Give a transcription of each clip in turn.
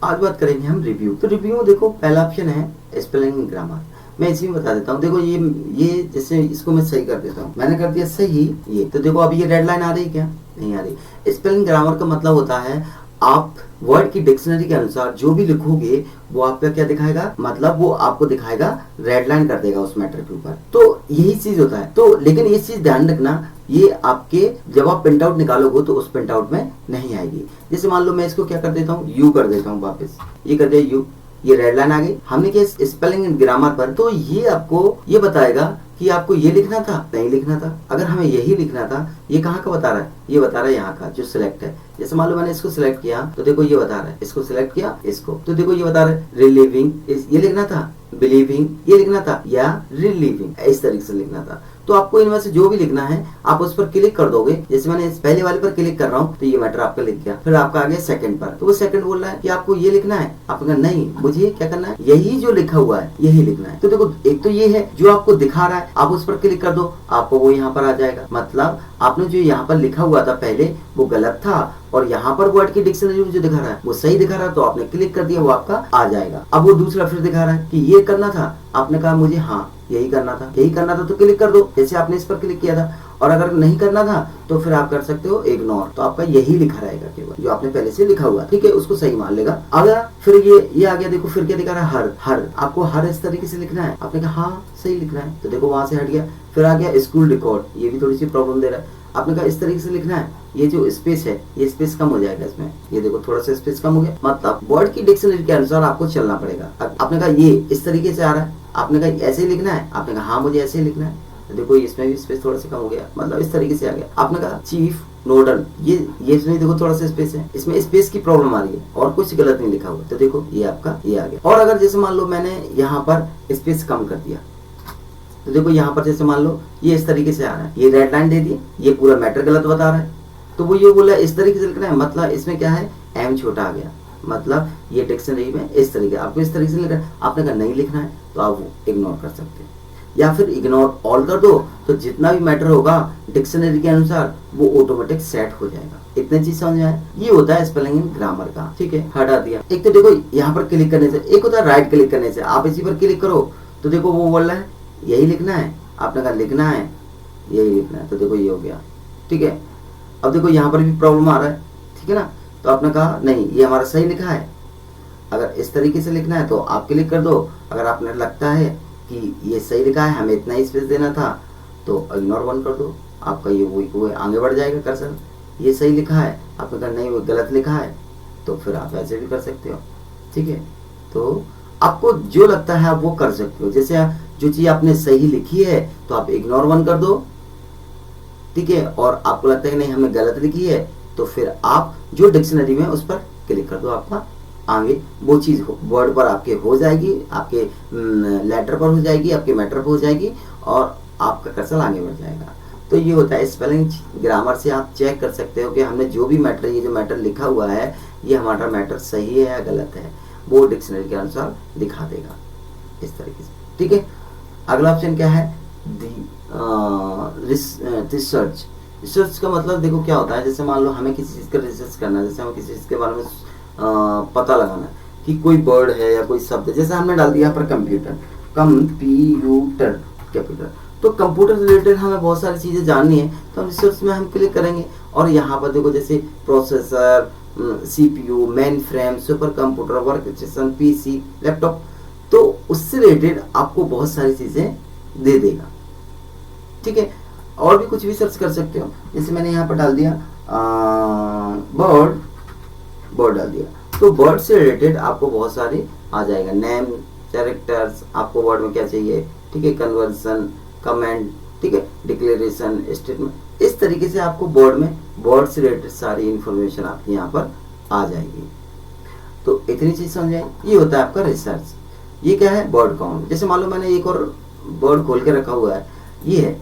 आज बात करेंगे हम रिव्यू। तो रिव्यू में देखो पहला ऑप्शन है स्पेलिंग एंड ग्रामर। मैं इसी में बता देता हूँ। देखो ये जैसे इसको मैं सही कर देता हूँ, मैंने कर दिया सही ये। तो देखो अब ये रेड लाइन आ रही है क्या? नहीं आ रही। स्पेलिंग ग्रामर का मतलब होता है आप वर्ड की डिक्शनरी के अनुसार जो भी लिखोगे वो आपका क्या दिखाएगा, मतलब वो आपको दिखाएगा, रेड लाइन कर देगा उस मैटर के ऊपर। तो यही चीज होता है। तो लेकिन ये चीज ध्यान रखना, ये आपके जब आप प्रिंट आउट निकालोगे तो उस प्रिंट आउट में नहीं आएगी। जैसे मान लो मैं इसको क्या कर देता हूँ, यू कर देता हूँ, वापस ये कर दिया यू, ये रेड लाइन आ गई। हमने किया स्पेलिंग एंड ग्रामर पर, तो ये आपको ये बताएगा कि आपको ये लिखना था, नहीं लिखना था। अगर हमें यही लिखना था, ये कहाँ का बता रहा है, ये बता रहा है यहाँ का जो सिलेक्ट है। जैसे मान लो मैंने इसको सिलेक्ट किया तो देखो ये बता रहा है, इसको सिलेक्ट किया इसको, तो देखो ये बता रहा है रिलीविंग, ये लिखना था, बिलीविंग ये लिखना था, या रिलीविंग इस तरीके से लिखना था। तो आपको इनमें से जो भी लिखना है आप उस पर क्लिक कर दोगे। जैसे मैंने इस पहले वाले पर क्लिक कर रहा हूँ तो ये मैटर आपका लिख गया। फिर आपका आ गया सेकंड पर, तो वो सेकंड बोल रहा है कि आपको ये लिखना है। आपने कहा नहीं, मुझे क्या करना है, यही जो लिखा हुआ है यही लिखना है। तो देखो एक तो ये है जो आपको दिखा रहा है, आप उस पर क्लिक कर दो, आपको वो यहाँ पर आ जाएगा। मतलब आपने जो यहाँ पर लिखा हुआ था पहले वो गलत था, और यहाँ पर वर्ड की डिक्शनरी में जो दिखा रहा है वो सही दिखा रहा है, तो आपने क्लिक कर दिया, वो आपका आ जाएगा। अब वो दूसरा फिर दिखा रहा है कि ये करना था, आपने कहा मुझे हाँ यही करना था, यही करना था, तो क्लिक कर दो जैसे आपने इस पर क्लिक किया था। और अगर नहीं करना था तो फिर आप कर सकते हो इग्नोर, तो आपका यही लिखा रहेगा केवल जो आपने पहले से लिखा हुआ, ठीक है, उसको सही मान लेगा। अगर फिर ये आ गया, देखो फिर क्या दिखा रहा है, हर आपको हर इस तरीके से लिखना है। आपने कहा हाँ सही लिखना है, तो देखो वहां से हट गया। फिर आ गया स्कूल रिकॉर्ड, ये भी थोड़ी सी प्रॉब्लम दे रहा है। आपने कहा इस तरीके से लिखना है, ये जो स्पेस है ये स्पेस कम हो जाएगा इसमें, ये देखो थोड़ा सा स्पेस कम हो गया। मतलब वर्ड की डिक्शनरी के अनुसार आपको चलना पड़ेगा। आपने कहा ये इस तरीके से आ रहा है, आपने कहा ऐसे ही लिखना है, आपने कहा हाँ मुझे ऐसे ही लिखना है, तो देखो इसमें भी स्पेस थोड़ा सा कम हो गया, मतलब इस तरीके से आ गया। आपने कहा चीफ नोडल, ये इसमें देखो थोड़ा सा स्पेस है, इसमें स्पेस की प्रॉब्लम आ रही है और कुछ गलत नहीं लिखा हुआ, तो देखो ये आपका ये आ गया। और अगर जैसे मान लो मैंने यहाँ पर स्पेस कम कर दिया, तो देखो यहाँ पर जैसे मान लो ये इस तरीके से आ रहा है, ये रेड लाइन दे दी, ये पूरा मैटर गलत बता रहा है, तो वो ये बोला इस तरीके से लिखना है। मतलब इसमें क्या है, एम छोटा आ गया, मतलब ये डिक्शनरी में इस तरीके आपको इस तरीके से लिखना है। आपने कहा नहीं लिखना है तो आप वो इग्नोर कर सकते हैं, या फिर इग्नोर ऑल कर दो, तो जितना भी मैटर होगा डिक्शनरी के अनुसार वो ऑटोमेटिक सेट हो जाएगा। इतने चीज समझ आए, ये होता है स्पेलिंग एंड ग्रामर का, ठीक है। हटा दिया। एक तो देखो यहाँ पर क्लिक करने से, एक होता है राइट क्लिक करने से, आप इसी पर क्लिक करो तो देखो वो बोल रहा है यही लिखना है, आपने कहा लिखना है यही लिखना है, तो देखो ये हो गया, ठीक है। अब देखो यहाँ पर भी प्रॉब्लम आ रहा है, ठीक है ना, तो आपने कहा नहीं ये हमारा सही लिखा है। अगर इस तरीके से लिखना है तो आप क्लिक कर दो, अगर आपने लगता है कि ये सही लिखा है, हमें इतना ही स्पेस देना था, तो इग्नोर वन कर दो, आपका ये वो आगे बढ़ जाएगा कर्सर। ये सही लिखा है, आपने कहा नहीं वो गलत लिखा है, तो फिर आप ऐसे भी कर सकते हो, ठीक है। तो आपको जो लगता है आप वो कर सकते हो। जैसे जो चीज आपने सही लिखी है तो आप इग्नोर वन कर दो, ठीक है, और आपको लगता है कि नहीं हमें गलत लिखी है तो फिर आप जो डिक्शनरी में उस पर क्लिक कर दो, आपका आगे वो चीज वर्ड पर आपके हो जाएगी, आपके लेटर पर हो जाएगी, आपके मैटर पर हो जाएगी, और आपका कर्सर आगे बढ़ जाएगा। तो ये होता है स्पेलिंग ग्रामर से आप चेक कर सकते हो कि हमने जो भी मैटर, ये जो मैटर लिखा हुआ है ये हमारा मैटर सही है या गलत है, वो डिक्शनरी के अनुसार दिखा देगा इस तरीके से, ठीक है। अगला ऑप्शन क्या है, रिसर्च। रिसर्च का मतलब देखो क्या होता है, जैसे मान लो हमें किसी चीज का रिसर्च करना है, जैसे हमें किसी चीज के बारे में पता लगाना है कि कोई वर्ड है या कोई शब्द है। जैसे हमने डाल दिया यहाँ पर कंप्यूटर, कैपिटल, तो कंप्यूटर रिलेटेड हमें बहुत सारी चीजें जाननी है, तो हम रिसर्च में हम क्लिक करेंगे। और यहाँ पर देखो जैसे processor, CPU, main frame, super computer, work station, PC, laptop, तो उससे रिलेटेड आपको बहुत सारी चीजें दे देगा, ठीक है। और भी कुछ भी सर्च कर सकते हो, जैसे मैंने यहाँ पर डाल दिया बर्ड डाल दिया, तो बर्ड से रिलेटेड आपको बहुत सारे आ जाएगा, नेम, कैरेक्टर्स, आपको वर्ड में क्या चाहिए, ठीक है, कन्वर्जन, कमेंट, ठीक है, डिक्लेरेशन, स्टेटमेंट, इस तरीके से आपको बोर्ड में वर्ड से रिलेटेड सारी इंफॉर्मेशन आपकी यहाँ पर आ जाएगी। तो इतनी चीज समझ आए, ये होता है आपका रिसर्च। ये क्या है, वर्ड काउंट। जैसे मान लो मैंने एक और वर्ड खोल के रखा हुआ है, ये है,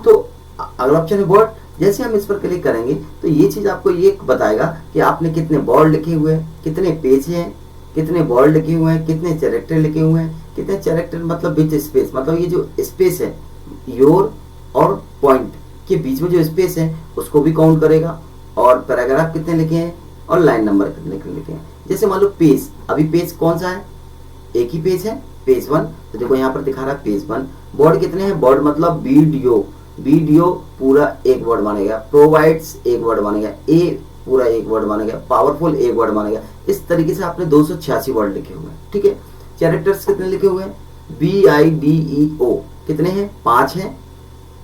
तो अगला ऑप्शन है वर्ड। जैसे हम इस पर क्लिक करेंगे तो ये चीज आपको ये बताएगा कि आपने कितने वर्ड लिखे हुए हैं, कितने पेज हैं, कितने वर्ड लिखे हुए हैं, कितने कैरेक्टर लिखे हुए हैं, कितने कैरेक्टर मतलब विच स्पेस, मतलब ये जो स्पेस है योर और पॉइंट के बीच में जो स्पेस है उसको भी काउंट करेगा, और पैराग्राफ कितने लिखे हैं और लाइन नंबर लिखें। जैसे मान लो पेज, अभी पेज कौन सा है, एक ही पेज है, पेज 1। तो देखो यहाँ पर दिखा रहा है पेज 1। वर्ड कितने हैं, वर्ड मतलब वीडियो, वीडियो पूरा एक वर्ड मानेगा, प्रोवाइड्स एक वर्ड मानेगा, ए पूरा एक वर्ड मानेगा, पावरफुल एक वर्ड मानेगा। इस तरीके से आपने 286 वर्ड लिखे हुए हैं, ठीक है। कैरेक्टर्स कितने लिखे हुए हैं, BIDEO कितने हैं, 5 हैं,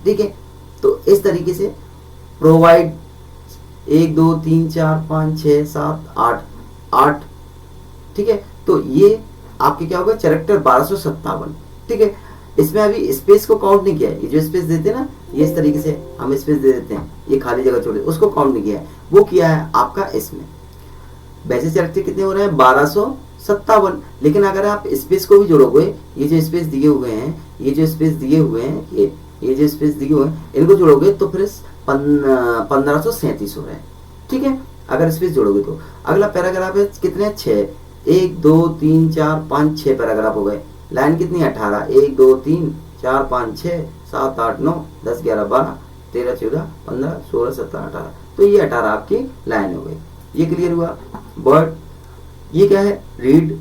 ठीक है। तो इस तरीके से प्रोवाइड 1 2 3 4 5 6 7 8, ठीक है। तो ये आपके क्या होगा, कैरेक्टर 1257, ठीक है। इसमें अभी स्पेस को काउंट नहीं किया है, ये जो स्पेस देते हैं ना, ये इस तरीके से हम स्पेस दे देते हैं, ये खाली जगह छोड़, उसको काउंट नहीं किया है, वो किया है आपका इसमें। वैसे कैरेक्टर कितने हो रहे हैं, 1257। लेकिन अगर आप स्पेस को भी जोड़ोगे, ये जो स्पेस दिए हुए हैं, ये जो स्पेस दिए हुए हैं, ये जो स्पेस दिए हुए हैं, इनको जोड़ोगे तो फिर 1537 हो रहे हैं, ठीक है, अगर स्पेस जोड़ोगे तो। अगला पैराग्राफ है कितने, 6, 1 2 3 4 5 6 पैराग्राफ हो गए। लाइन कितनी, 18, 1 2 3 4 5 6 7 8 9 10 11 12 13 14 15 16 17 18। तो ये 18 आपकी लाइन हो गई। ये क्लियर हुआ। वर्ड, ये क्या है, रीड।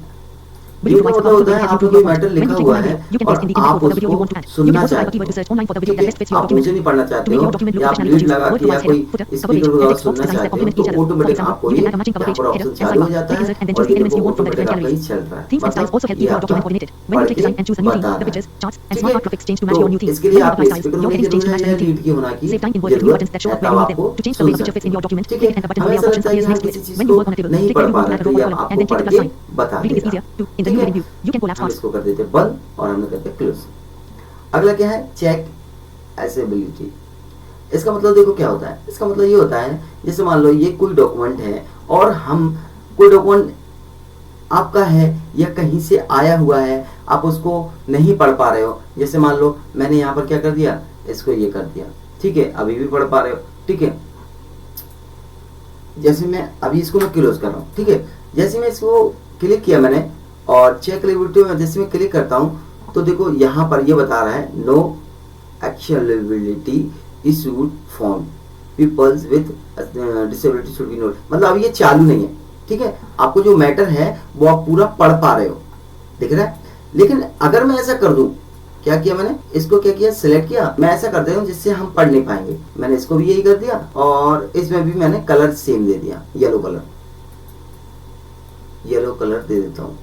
रीड का मतलब होता है आपको कोई मैटर लिखा हुआ है और आप उसको सुनना चाहते हो, ठीक है। आप मुझे नहीं पढ़ना चाहते हो या आप रीड लगा के या कोई स्पीकर को सुनना चाहते हो, तो ऑटोमेटिक आपको ये यहाँ पर ऑप्शन चालू हो जाता है और ये देखो ऑटोमेटिक आपका ये चल रहा है, मतलब ये आपका पढ़ के बता रहा है, ठीक है। तो इसके लिए आप स्पीकर होने की जरूरत है या रीड की होना की जरूरत है, तब आपको सुन सकते हैं, ठीक है। हमें ऐसा लगता है कि हम किसी चीज को नहीं पढ़ पा रहे, तो ये आपको पढ़ के बता देगा, हम इसको कर देते बंद और हमने करते क्लोज। अगला क्या है, चेक एसेबिलिटी। इसका मतलब देखो क्या होता है, इसका मतलब ये होता है, जैसे मान लो ये कोई डॉक्यूमेंट है और हम कोई डॉक्यूमेंट आपका है या कहीं से आया हुआ है, आप उसको नहीं पढ़ पा रहे हो। जैसे मान लो मैंने यहाँ पर क्या कर दिया, इसको ये कर दिया, ठीक है, अभी भी पढ़ पा रहे हो, ठीक है। जैसे मैं अभी इसको मैं क्लोज कर रहा हूँ, ठीक है। जैसे मैं इसको क्लिक किया मैंने और चेक एलिजिबिलिटी में जैसे मैं क्लिक करता हूं, तो देखो यहाँ पर ये बता रहा है no accessibility issued form peoples with disability should be note. मतलब अभी ये चालू नहीं है, ठीक है। आपको जो मैटर है वो आप पूरा पढ़ पा रहे हो, दिख रहा है। लेकिन अगर मैं ऐसा कर दूं, क्या किया मैंने, इसको क्या किया, सिलेक्ट किया, मैं ऐसा कर देता हूँ जिससे हम पढ़ नहीं पाएंगे। मैंने इसको भी यही कर दिया और इसमें भी मैंने कलर सेम दे दिया, येलो कलर दे देता हूँ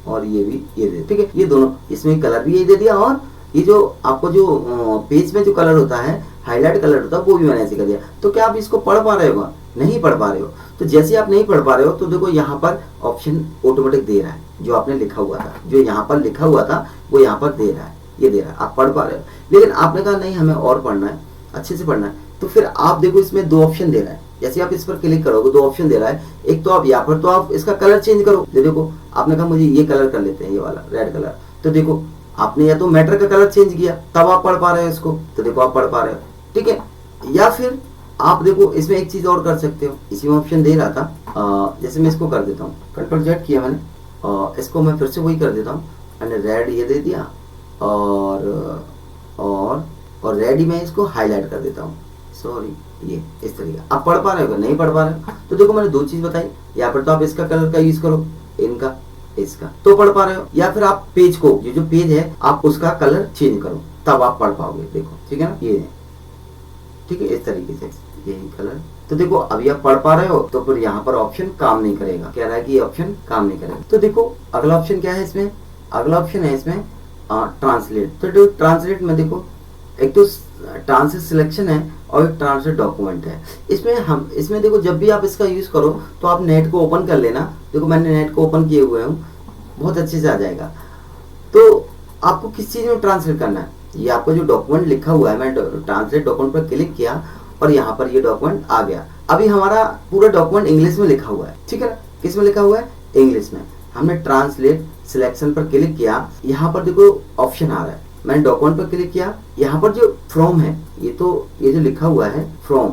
और ये भी ये दे, ठीक है। ये दोनों, इसमें कलर भी यही दे दिया और ये जो आपको जो पेज में जो कलर होता है, हाईलाइट कलर होता है, वो भी मैंने ऐसे कर दिया। तो क्या आप इसको पढ़ पा रहे हो, नहीं पढ़ पा रहे हो। तो जैसे आप नहीं पढ़ पा रहे हो तो देखो यहाँ पर ऑप्शन ऑटोमेटिक दे रहा है, जो आपने लिखा हुआ था, जो यहाँ पर लिखा हुआ था वो यहाँ पर दे रहा है, ये दे रहा है, आप पढ़ पा रहे हो। लेकिन आपने कहा नहीं हमें और पढ़ना है, अच्छे से पढ़ना है, तो फिर आप देखो इसमें 2 ऑप्शन दे रहा है। जैसे आप इस पर क्लिक करोगे 2 ऑप्शन दे रहा है। एक तो आप यहाँ पर तो आप इसका कलर चेंज करो, देखो आपने कहा मुझे ये कलर कर लेते हैं, ये वाला रेड कलर। तो देखो आपने या तो मैटर का कलर चेंज किया तब आप पढ़ पा रहे हो इसको, तो देखो आप पढ़ पा रहे हो, ठीक है। या फिर आप देखो इसमें एक चीज और कर सकते हो, इसी में ऑप्शन दे रहा था। जैसे मैं इसको कर देता हूँ, कंट्रोल जेड किया मैंने, इसको मैं फिर से वही कर देता हूँ। मैंने रेड ये दे दिया और रेड ही मैं इसको हाईलाइट कर देता हूँ, सॉरी, ये इस तरीके। आप पढ़ पा रहे हो, नहीं पढ़ पा रहे हो, तो देखो मैंने 2 चीज बताई। यहाँ पर तो आप इसका कलर का यूज करो, इनका इसका, तो पढ़ पा रहे हो। या फिर आप पेज को, ये जो पेज है आप उसका कलर चेंज करो, तब आप पढ़ पाओगे। देखो ठीक है ना, ये ठीक है, इस तरीके से यही कलर। तो देखो अभी आप पढ़ पा रहे हो, तो फिर यहाँ पर ऑप्शन काम नहीं करेगा, कह रहा है कि ये ऑप्शन काम नहीं करेगा। तो देखो अगला ऑप्शन क्या है इसमें, अगला ऑप्शन है इसमें ट्रांसलेट। तो ट्रांसलेट में देखो एक तो ट्रांसलेट सिलेक्शन है और एक ट्रांसलेट डॉक्यूमेंट है। इसमें देखो जब भी आप इसका यूज करो तो आप नेट को ओपन कर लेना। देखो मैंने नेट को ओपन किए हुए हूँ, बहुत अच्छे से आ जाएगा। तो आपको किस चीज में ट्रांसलेट करना है, ये आपको जो डॉक्यूमेंट लिखा हुआ है, मैं ट्रांसलेट डॉक्यूमेंट पर क्लिक किया और यहाँ पर ये डॉक्यूमेंट आ गया। अभी हमारा पूरा डॉक्यूमेंट इंग्लिश में लिखा हुआ है, ठीक है ना, किस में लिखा हुआ है, इंग्लिश में। हमने ट्रांसलेट सिलेक्शन पर क्लिक किया, यहाँ पर देखो ऑप्शन आ रहा है, मैंने डॉक्यूमेंट पर क्लिक किया, यहाँ पर जो फ्रॉम है, ये जो लिखा हुआ है फ्रॉम,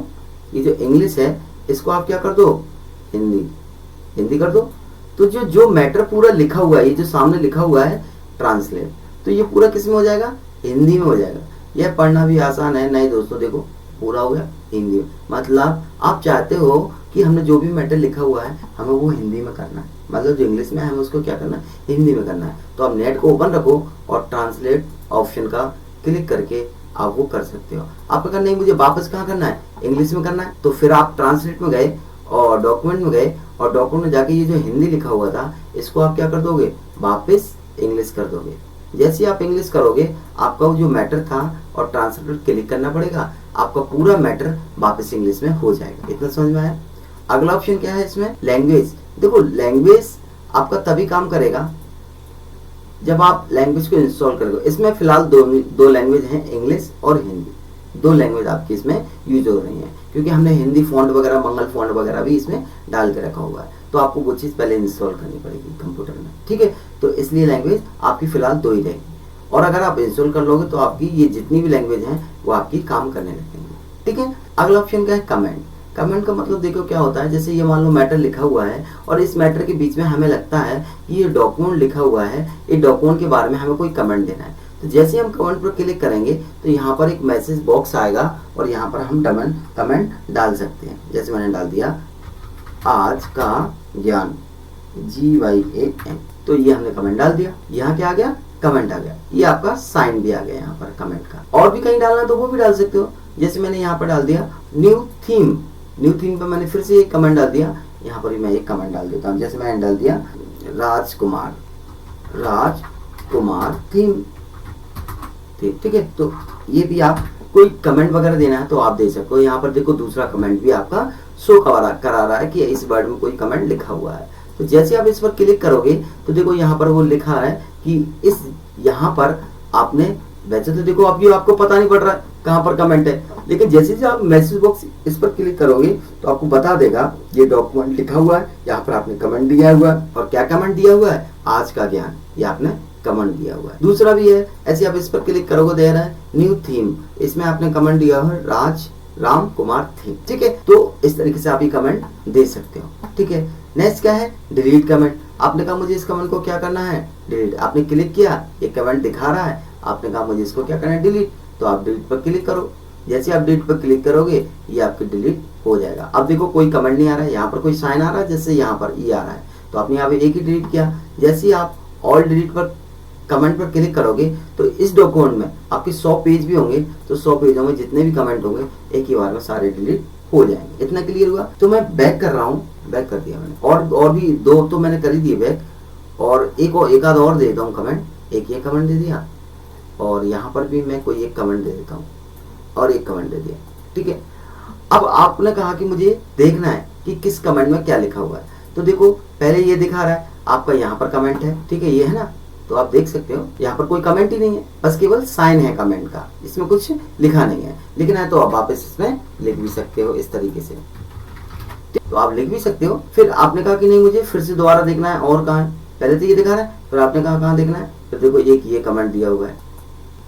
ये जो इंग्लिश है इसको आप क्या कर दो, हिंदी कर दो। तो जो मैटर पूरा लिखा हुआ है, ये जो सामने लिखा हुआ है ट्रांसलेट, तो ये पूरा किस में हो जाएगा, हिंदी में हो जाएगा। यह पढ़ना भी आसान है। नहीं दोस्तों देखो पूरा हो गया हिंदी में। मतलब आप चाहते हो कि हमने जो भी मैटर लिखा हुआ है हमें वो हिंदी में करना है, मतलब जो इंग्लिश में है हमें उसको क्या करना है, हिंदी में करना है। तो आप नेट को ओपन रखो और ट्रांसलेट ऑप्शन का क्लिक करके आप वो कर सकते हो। आपने कहा नहीं मुझे वापस कहाँ करना है, इंग्लिश में करना है, तो फिर आप ट्रांसलेट में गए और डॉक्यूमेंट में गए और डॉक्यूमेंट में जाके ये जो हिंदी लिखा हुआ था इसको आप क्या कर दोगे, वापस इंग्लिश कर दोगे। जैसे आप इंग्लिश करोगे आपका वो जो मैटर था और ट्रांसलेट क्लिक करना पड़ेगा, आपका पूरा मैटर वापस इंग्लिश में हो जाएगा। इतना समझ में आया। अगला ऑप्शन क्या है इसमें, लैंग्वेज। देखो लैंग्वेज आपका तभी काम करेगा जब आप लैंग्वेज को इंस्टॉल करोगे। इसमें फिलहाल दो लैंग्वेज हैं, इंग्लिश और हिंदी। दो लैंग्वेज आपकी इसमें यूज हो रही हैं क्योंकि हमने हिंदी फॉन्ट वगैरह, मंगल फॉन्ट वगैरह भी इसमें डाल के रखा हुआ है। तो आपको वो चीज़ पहले इंस्टॉल करनी पड़ेगी कंप्यूटर में, ठीक है। तो इसलिए लैंग्वेज आपकी फिलहाल दो ही रहेगी और अगर आप इंस्टॉल कर लोगे तो आपकी ये जितनी भी लैंग्वेज हैं वो आपकी काम करने लगेंगी, ठीक है। अगला ऑप्शन क्या है, कमेंट। कमेंट का मतलब देखो क्या होता है, जैसे ये मान लो मैटर लिखा हुआ है और इस मैटर के बीच में हमें लगता है कि ये डॉक्यूमेंट लिखा हुआ है, ये डॉक्यूमेंट के बारे में हमें कोई कमेंट देना है। तो जैसे हम कमेंट पर क्लिक करेंगे तो यहाँ पर एक मैसेज बॉक्स आएगा और यहाँ पर हम कमेंट डाल सकते हैं। जैसे मैंने डाल दिया आज का ज्ञान GYAN, तो ये हमने कमेंट डाल दिया। यहाँ क्या आ गया, कमेंट आ गया। ये आपका साइन भी आ गया यहाँ पर कमेंट का। और भी कहीं डालना तो वो भी डाल सकते हो। जैसे मैंने यहाँ पर डाल दिया न्यू थीम, न्यू थीम पर मैंने फिर से एक कमेंट डाल दिया। यहाँ पर भी मैं एक कमेंट डाल देता हूँ। जैसे मैंने डाल दिया राजकुमार थीम, ठीक है। तो ये भी आप कोई कमेंट वगैरह देना है तो आप दे सकते हो। यहाँ पर देखो दूसरा कमेंट भी आपका शो करा रहा है कि इस वर्ड में कोई कमेंट लिखा हुआ है। तो जैसे आप इस पर क्लिक करोगे तो देखो यहाँ पर वो लिखा है कि इस यहाँ पर आपने, वैसे तो देखो अभी आपको पता नहीं पड़ रहा है कहाँ पर कमेंट है, लेकिन जैसे जब आप मैसेज बॉक्स इस पर क्लिक करोगे तो आपको बता देगा ये डॉक्यूमेंट लिखा हुआ है, यहाँ पर आपने कमेंट दिया हुआ है। और क्या कमेंट दिया हुआ है, आज का ज्ञान, ये आपने कमेंट दिया हुआ है। दूसरा भी है, ऐसे आप इस पर क्लिक करोगे दे रहा है न्यू थीम, इसमें आपने कमेंट दिया हुआ है राम कुमार थीम, ठीक है। तो इस तरीके से आप ये कमेंट दे सकते हो, ठीक है। नेक्स्ट क्या है, डिलीट कमेंट। आपने कहा मुझे इस कमेंट को क्या करना है, डिलीट। आपने क्लिक किया, ये कमेंट दिखा रहा है, आपने कहा मुझे इसको क्या करना है, डिलीट। तो आप डिलीट पर क्लिक करो। जैसे आप डिलीट पर क्लिक करोगे ये आपके डिलीट हो जाएगा। अब देखो कोई कमेंट नहीं आ रहा है, यहाँ पर कोई साइन आ रहा है, जैसे यहाँ पर ये आ रहा है, तो आपने यहाँ पे एक ही डिलीट किया। जैसे ही आप ऑल डिलीट पर कमेंट पर क्लिक करोगे तो इस डॉक्यूमेंट में आपके 100 पेज भी होंगे, तो 100 पेजों में जितने भी कमेंट होंगे एक ही बार में सारे डिलीट हो जाएंगे। इतना क्लियर हुआ। तो मैं बैक कर रहा हूँ, बैक कर दिया मैंने, और भी दो तो मैंने कर ही दिए बैक, और एक आध और दे देता हूँ कमेंट। एक ये कमेंट दे दिया और यहाँ पर भी मैं कोई एक कमेंट दे देता हूँ और एक कमेंट दे दिया, ठीक है। अब आपने कहा कि मुझे देखना है कि किस कमेंट में क्या लिखा हुआ है, तो देखो पहले ये दिखा रहा है आपका यहाँ पर कमेंट है, ठीक है, ये है ना। तो आप देख सकते हो यहाँ पर कोई कमेंट ही नहीं है, बस केवल साइन है कमेंट का, इसमें कुछ लिखा नहीं है। लिखना है तो आप वापस इसमें लिख भी सकते हो इस तरीके से, तो आप लिख भी सकते हो। फिर आपने कहा कि नहीं मुझे फिर से दोबारा देखना है, और कहाँ है, पहले तो ये दिखा रहा है, फिर आपने कहा कहाँ देखना है, फिर देखो ये कमेंट दिया हुआ है,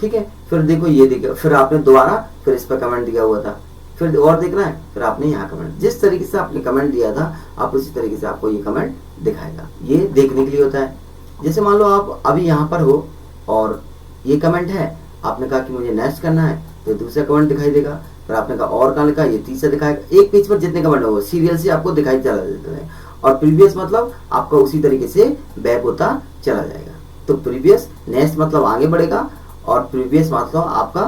ठीक है। फिर देखो ये दिखा, फिर आपने दोबारा फिर इस पर कमेंट दिया हुआ था, फिर और देखना है, फिर आपने यहाँ कमेंट, जिस तरीके से आपने कमेंट दिया था आप उसी तरीके से आपको ये कमेंट दिखाएगा। ये देखने के लिए होता है। जैसे मान लो आप अभी यहाँ पर हो और ये कमेंट है, आपने कहा कि मुझे नेक्स्ट करना है, तो दूसरा कमेंट दिखाई देगा। फिर आपने कहा और कहाँ लिखा, ये तीसरा दिखाएगा। एक पेज पर जितने कमेंट हो सीरियल से आपको दिखाई चला देता है, और प्रीवियस मतलब आपका उसी तरीके से बैक होता चला जाएगा। तो प्रीवियस, नेक्स्ट मतलब आगे बढ़ेगा, और प्रीवियस मतलब आपका,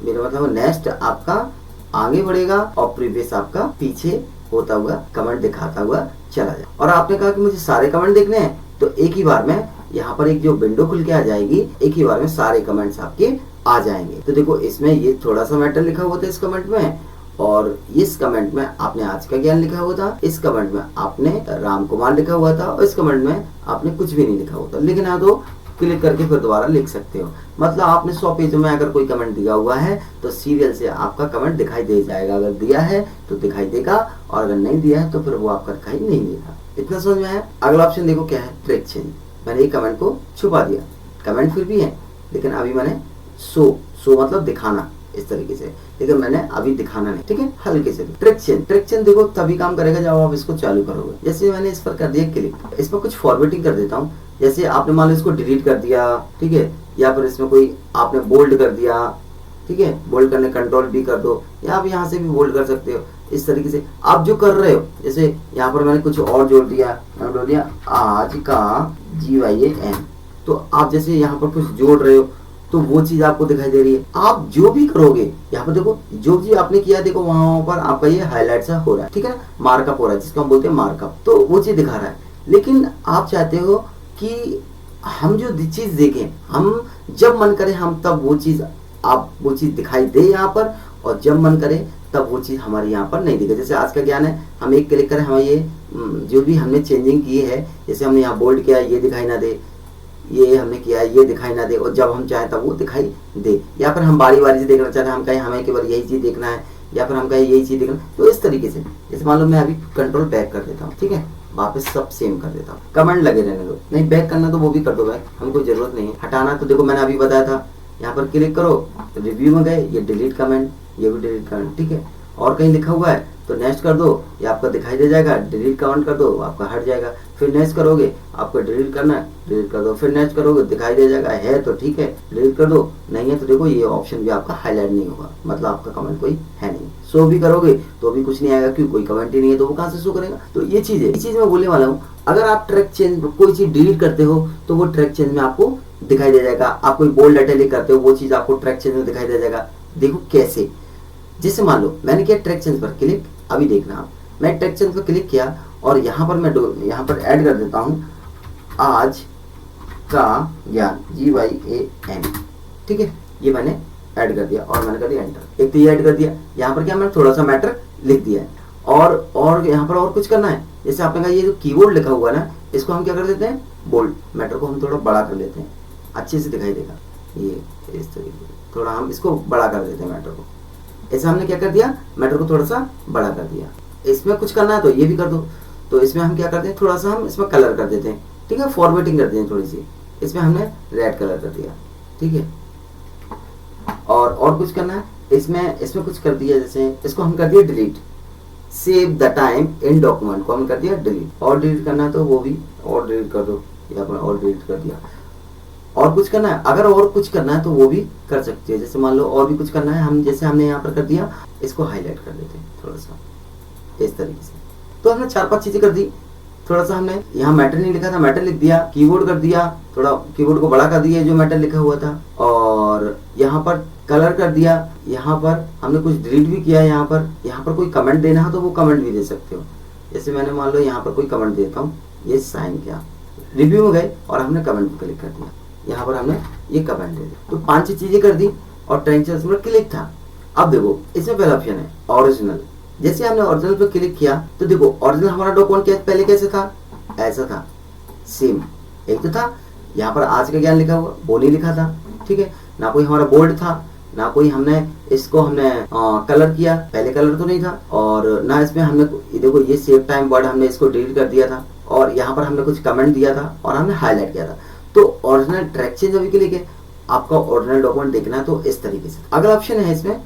मेरा मतलब नेक्स्ट आपका आगे बढ़ेगा और प्रीवियस आपका पीछे होता हुआ कमेंट दिखाता हुआ चला जाए। और आपने कहा कि मुझे सारे कमेंट देखने हैं, तो एक ही बार में यहाँ पर एक जो विंडो खुल के आ जाएगी, एक ही बार में सारे कमेंट्स आपके आ जाएंगे। तो देखो इसमें ये थोड़ा सा मैटर लिखा हुआ था इस कमेंट में, और इस कमेंट में आपने आज का ज्ञान लिखा हुआ था, इस कमेंट में आपने राम कुमार लिखा हुआ था, और इस कमेंट में आपने कुछ भी नहीं लिखा हुआ था। लिखना तो क्लिक करके फिर दोबारा लिख सकते हो। मतलब आपने 100 पेजों में अगर कोई कमेंट दिया हुआ है तो सीरियल से आपका कमेंट दिखाई दे जाएगा। अगर दिया है तो दिखाई देगा, और अगर नहीं दिया है तो फिर वो आपका दिखाई नहीं देगा। इतना समझ में आया। अगला ऑप्शन देखो क्या है, ट्रैक चेंज। मैंने ये कमेंट को छुपा दिया, कमेंट फिर भी है, लेकिन अभी मैंने शो मतलब दिखाना इस तरीके से, लेकिन मैंने अभी दिखाना नहीं, ठीक है, हल्के से। ट्रैक चेंज देखो तभी काम करेगा जब आप इसको चालू करोगे। जैसे मैंने इस पर कर दिया क्लिक, इस पर कुछ फॉर्मेटिंग कर देता हूँ। जैसे आपने मान लो इसको डिलीट कर दिया, ठीक है, या फिर इसमें कोई आपने बोल्ड कर दिया, ठीक है। बोल्ड करने कंट्रोल भी कर दो, या आप यहाँ से भी बोल्ड कर सकते हो। इस तरीके से आप जो कर रहे हो, जैसे यहाँ पर मैंने कुछ और जोड़ दिया, जोड़ दिया आज का GYAN, तो आप जैसे यहाँ पर कुछ जोड़ रहे हो तो वो चीज आपको दिखाई दे रही है। आप जो भी करोगे यहाँ पर देखो, जो भी आपने किया देखो वहां पर आपका ये हाईलाइट सा हो रहा है, ठीक है ना, मार्कअप हो रहा है, जिसको हम बोलते हैं मार्कअप, तो वो चीज दिखा रहा है। लेकिन आप चाहते हो कि हम जो चीज देखें, हम जब मन करे हम तब वो चीज, आप वो चीज दिखाई दे यहाँ पर, और जब मन करे तब वो चीज हमारे यहाँ पर नहीं दिखे। जैसे आज का ज्ञान है, हम एक क्लिक करें हमें ये जो भी हमने चेंजिंग की है, जैसे हमने यहाँ बोल्ड किया ये दिखाई ना दे, ये हमने किया ये दिखाई ना दे, और जब हम चाहें तब वो दिखाई दे। या फिर हम बारी बारी से देखना चाहते हैं, हम कहें हमें केवल यही चीज देखना है, या फिर हम कहें यही चीज देखना, तो इस तरीके से। जैसे मान लो मैं अभी कंट्रोल बैक कर देता हूँ, ठीक है, वापस सब सेम कर देता हूँ, कमेंट लगे रहने दो, नहीं बैक करना तो वो भी कर दो बैक, हमको जरूरत नहीं है। हटाना तो देखो मैंने अभी बताया था, यहाँ पर क्लिक करो, रिव्यू में गए, ये डिलीट कमेंट, ये भी डिलीट कमेंट, ठीक है। और कहीं लिखा हुआ है तो नेक्स्ट कर दो, ये आपका दिखाई दे जाएगा, डिलीट कमेंट कर दो, आपका हट जाएगा। फिर नेक्स्ट करोगे, आपको डिलीट करना है, डिलीट कर दो, फिर नेक्स्ट करोगे, दिखाई दे जाएगा, है तो ठीक है, डिलीट कर दो, नहीं है तो देखो ये ऑप्शन भी आपका हाईलाइट नहीं होगा, मतलब आपका कमेंट कोई है नहीं। शो भी करोगे तो भी कुछ नहीं आएगा, क्यों, कोई कमेंट ही नहीं है, तो वो कहाँ से शो करेगा। तो ये चीज है, ये चीज मैं बोलने वाला हूँ। अगर आप ट्रैक चेंज कोई चीज डिलीट करते हो तो वो ट्रैक चेंज में आपको दिखाई दे जाएगा। आप कोई बोल्ड इटैलिक करते हो, वो चीज आपको ट्रैक चेंज में दिखाई दे जाएगा। देखो कैसे, जैसे मान लो मैंने किया ट्रैक चेंज पर क्लिक, अभी देखना आप, मैं ट्रैक चेंज पर क्लिक किया और यहाँ पर मैं यहाँ पर ऐड कर देता हूँ आज का ज्ञान GYAN, ठीक है, ये मैंने ऐड कर दिया और मैंने कर दिया एंटर। एक तो ये ऐड कर दिया, यहाँ पर क्या मैंने थोड़ा सा मैटर लिख दिया है, और यहाँ पर और कुछ करना है। जैसे आपने कहा ये जो कीबोर्ड लिखा हुआ है ना, इसको हम क्या कर देते हैं, बोल्ड, मैटर को हम थोड़ा बड़ा कर लेते हैं, अच्छे से दिखाई देगा ये इस तरीके से, थोड़ा हम इसको बड़ा कर देते हैं मैटर को। ऐसे हमने क्या कर दिया, मैटर को थोड़ा सा बड़ा कर दिया। इसमें कुछ करना है तो ये भी कर दो, तो इसमें हम क्या करते हैं, थोड़ा सा हम इसमें कलर कर देते हैं, ठीक है, फॉर्मेटिंग करते हैं थोड़ी सी, इसमें हमने रेड कलर कर दिया, ठीक है। और कुछ करना है, इसमें कुछ कर दिया, जैसे इसको हम कर दिया delete, save the time in document को हम कर दिया डिलीट, और डिलीट करना है तो वो भी और डिलीट कर दो, यहाँ पर और डिलीट कर दिया। और कुछ करना है, अगर और कुछ करना है तो वो भी कर सकते हैं। जैसे मान लो और भी कुछ करना है, हम जैसे हमने यहाँ पर कर दिया, इसको हाईलाइट कर देते हैं थोड़ा सा इस तरीके से। तो हमने 4-5 चीजें कर दी। थोड़ा सा हमने यहाँ मैटर नहीं लिखा था, मैटर लिख दिया, कीबोर्ड कर दिया, थोड़ा कीबोर्ड को बड़ा कर दिया जो मैटर लिखा हुआ था, और यहाँ पर कलर कर दिया, यहाँ पर हमने कुछ डिलीट भी किया। यहाँ पर कोई कमेंट देना है तो वो कमेंट भी दे सकते हो। जैसे मैंने मान लो यहाँ पर कोई कमेंट देता हूँ, ये साइन किया, रिव्यू में गए और हमने कमेंट पर क्लिक कर दिया, यहाँ पर हमने ये कमेंट दे दिया। तो 5-6 चीजें कर दी और ट्रांजिशन पर क्लिक था। अब देखो इसमें पहला ऑप्शन है ओरिजिनल। जैसे हमने ओरिजिनल पर क्लिक किया तो देखो ओरिजिनल हमारा डॉक्यूमेंट पहले कैसे था, ऐसा था सेम, एक तो था यहाँ पर आज का ज्ञान लिखा हुआ, वो नहीं लिखा था, ठीक है, ना कोई हमारा बोल्ड था, ना कोई हमने इसको कलर किया, पहले कलर तो नहीं था, और ना इसमें हमने देखो ये सेव टाइम वर्ड हमने इसको डिलीट कर दिया था, और यहाँ पर हमने कुछ कमेंट दिया था और हमने हाईलाइट किया था। तो ओरिजिनल ट्रैक चेंज अभी के लिए आपका ओरिजिनल डॉक्यूमेंट देखना है तो इस तरीके से। अगला ऑप्शन है इसमें,